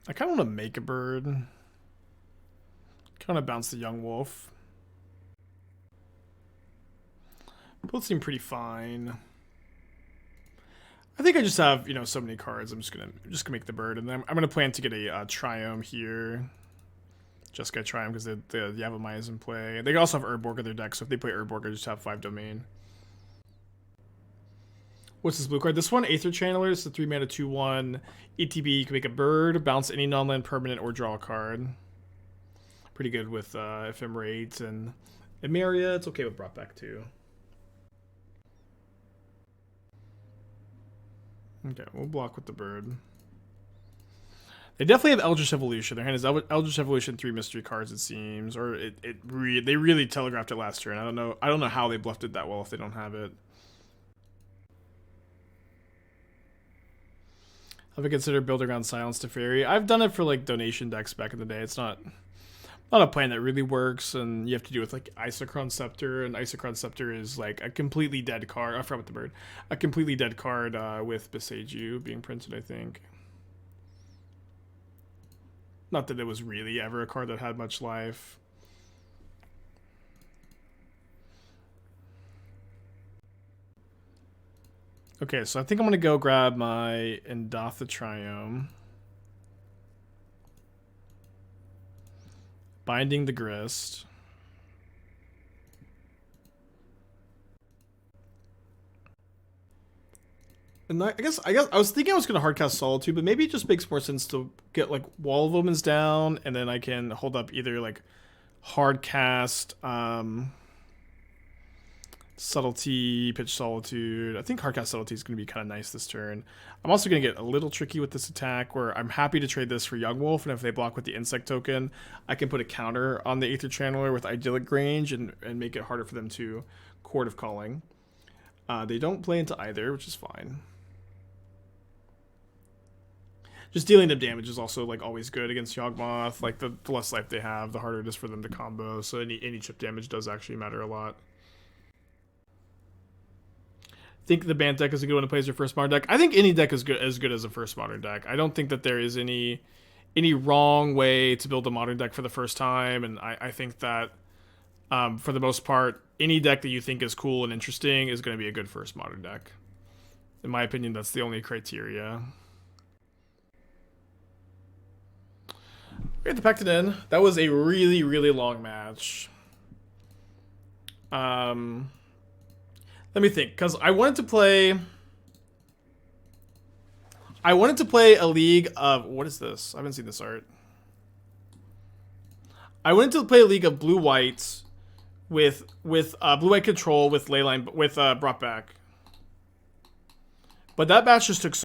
I kind of want to make a bird. Kind of bounce the Young Wolf. Both seem pretty fine. I think I just have, you know, so many cards. I'm just gonna make the bird, and then I'm gonna plan to get a Triome here. Just get Triome because the Yavimaya is in play. They also have Urborg in their deck, so if they play Urborg, I just have 5 domain. What's this blue card? This one, Aether Channeler. It's a 3-mana 2/1 ETB. You can make a bird, bounce any non-land permanent, or draw a card. Pretty good with Ephemerate and Emeria. It's okay with brought back too. Okay, we'll block with the bird. They definitely have Eldritch Evolution. Their hand is Eldritch Evolution, 3 mystery cards, it seems, or they really telegraphed it last turn. I don't know how they bluffed it that well if they don't have it. Have I considered building around Silence Teferi? I've done it for like donation decks back in the day. It's not a plan that really works, and you have to do with like Isochron Scepter, and Isochron Scepter is like a completely dead card. I forgot about the bird. A completely dead card with Beseiju being printed, I think. Not that it was really ever a card that had much life. Okay, so I think I'm gonna go grab my Indatha Triome. Binding the Grist. And I guess I was thinking I was going to hardcast Solitude, but maybe it just makes more sense to get like Wall of Omens down, and then I can hold up either like hardcast Subtlety, pitch Solitude. I think hardcast Subtlety is going to be kind of nice this turn. I'm also going to get a little tricky with this attack, where I'm happy to trade this for Young Wolf, and if they block with the Insect token, I can put a counter on the Aether Channeler with Idyllic Grange and make it harder for them to Court of Calling. They don't play into either, which is fine. Just dealing them damage is also like always good against Yawgmoth. Like the less life they have, the harder it is for them to combo. So any chip damage does actually matter a lot. Think the Bant deck is a good one to play as your first modern deck. I think any deck is good as a first modern deck. I don't think that there is any wrong way to build a modern deck for the first time, and I think that for the most part, any deck that you think is cool and interesting is going to be a good first modern deck. In my opinion, that's the only criteria. We had the Pectin in. That was a really, really long match. Let me think, because I wanted to play a league of, what is this? I haven't seen this art. I wanted to play a league of blue-whites with blue-white control with Leyline, with brought back. But that batch just took so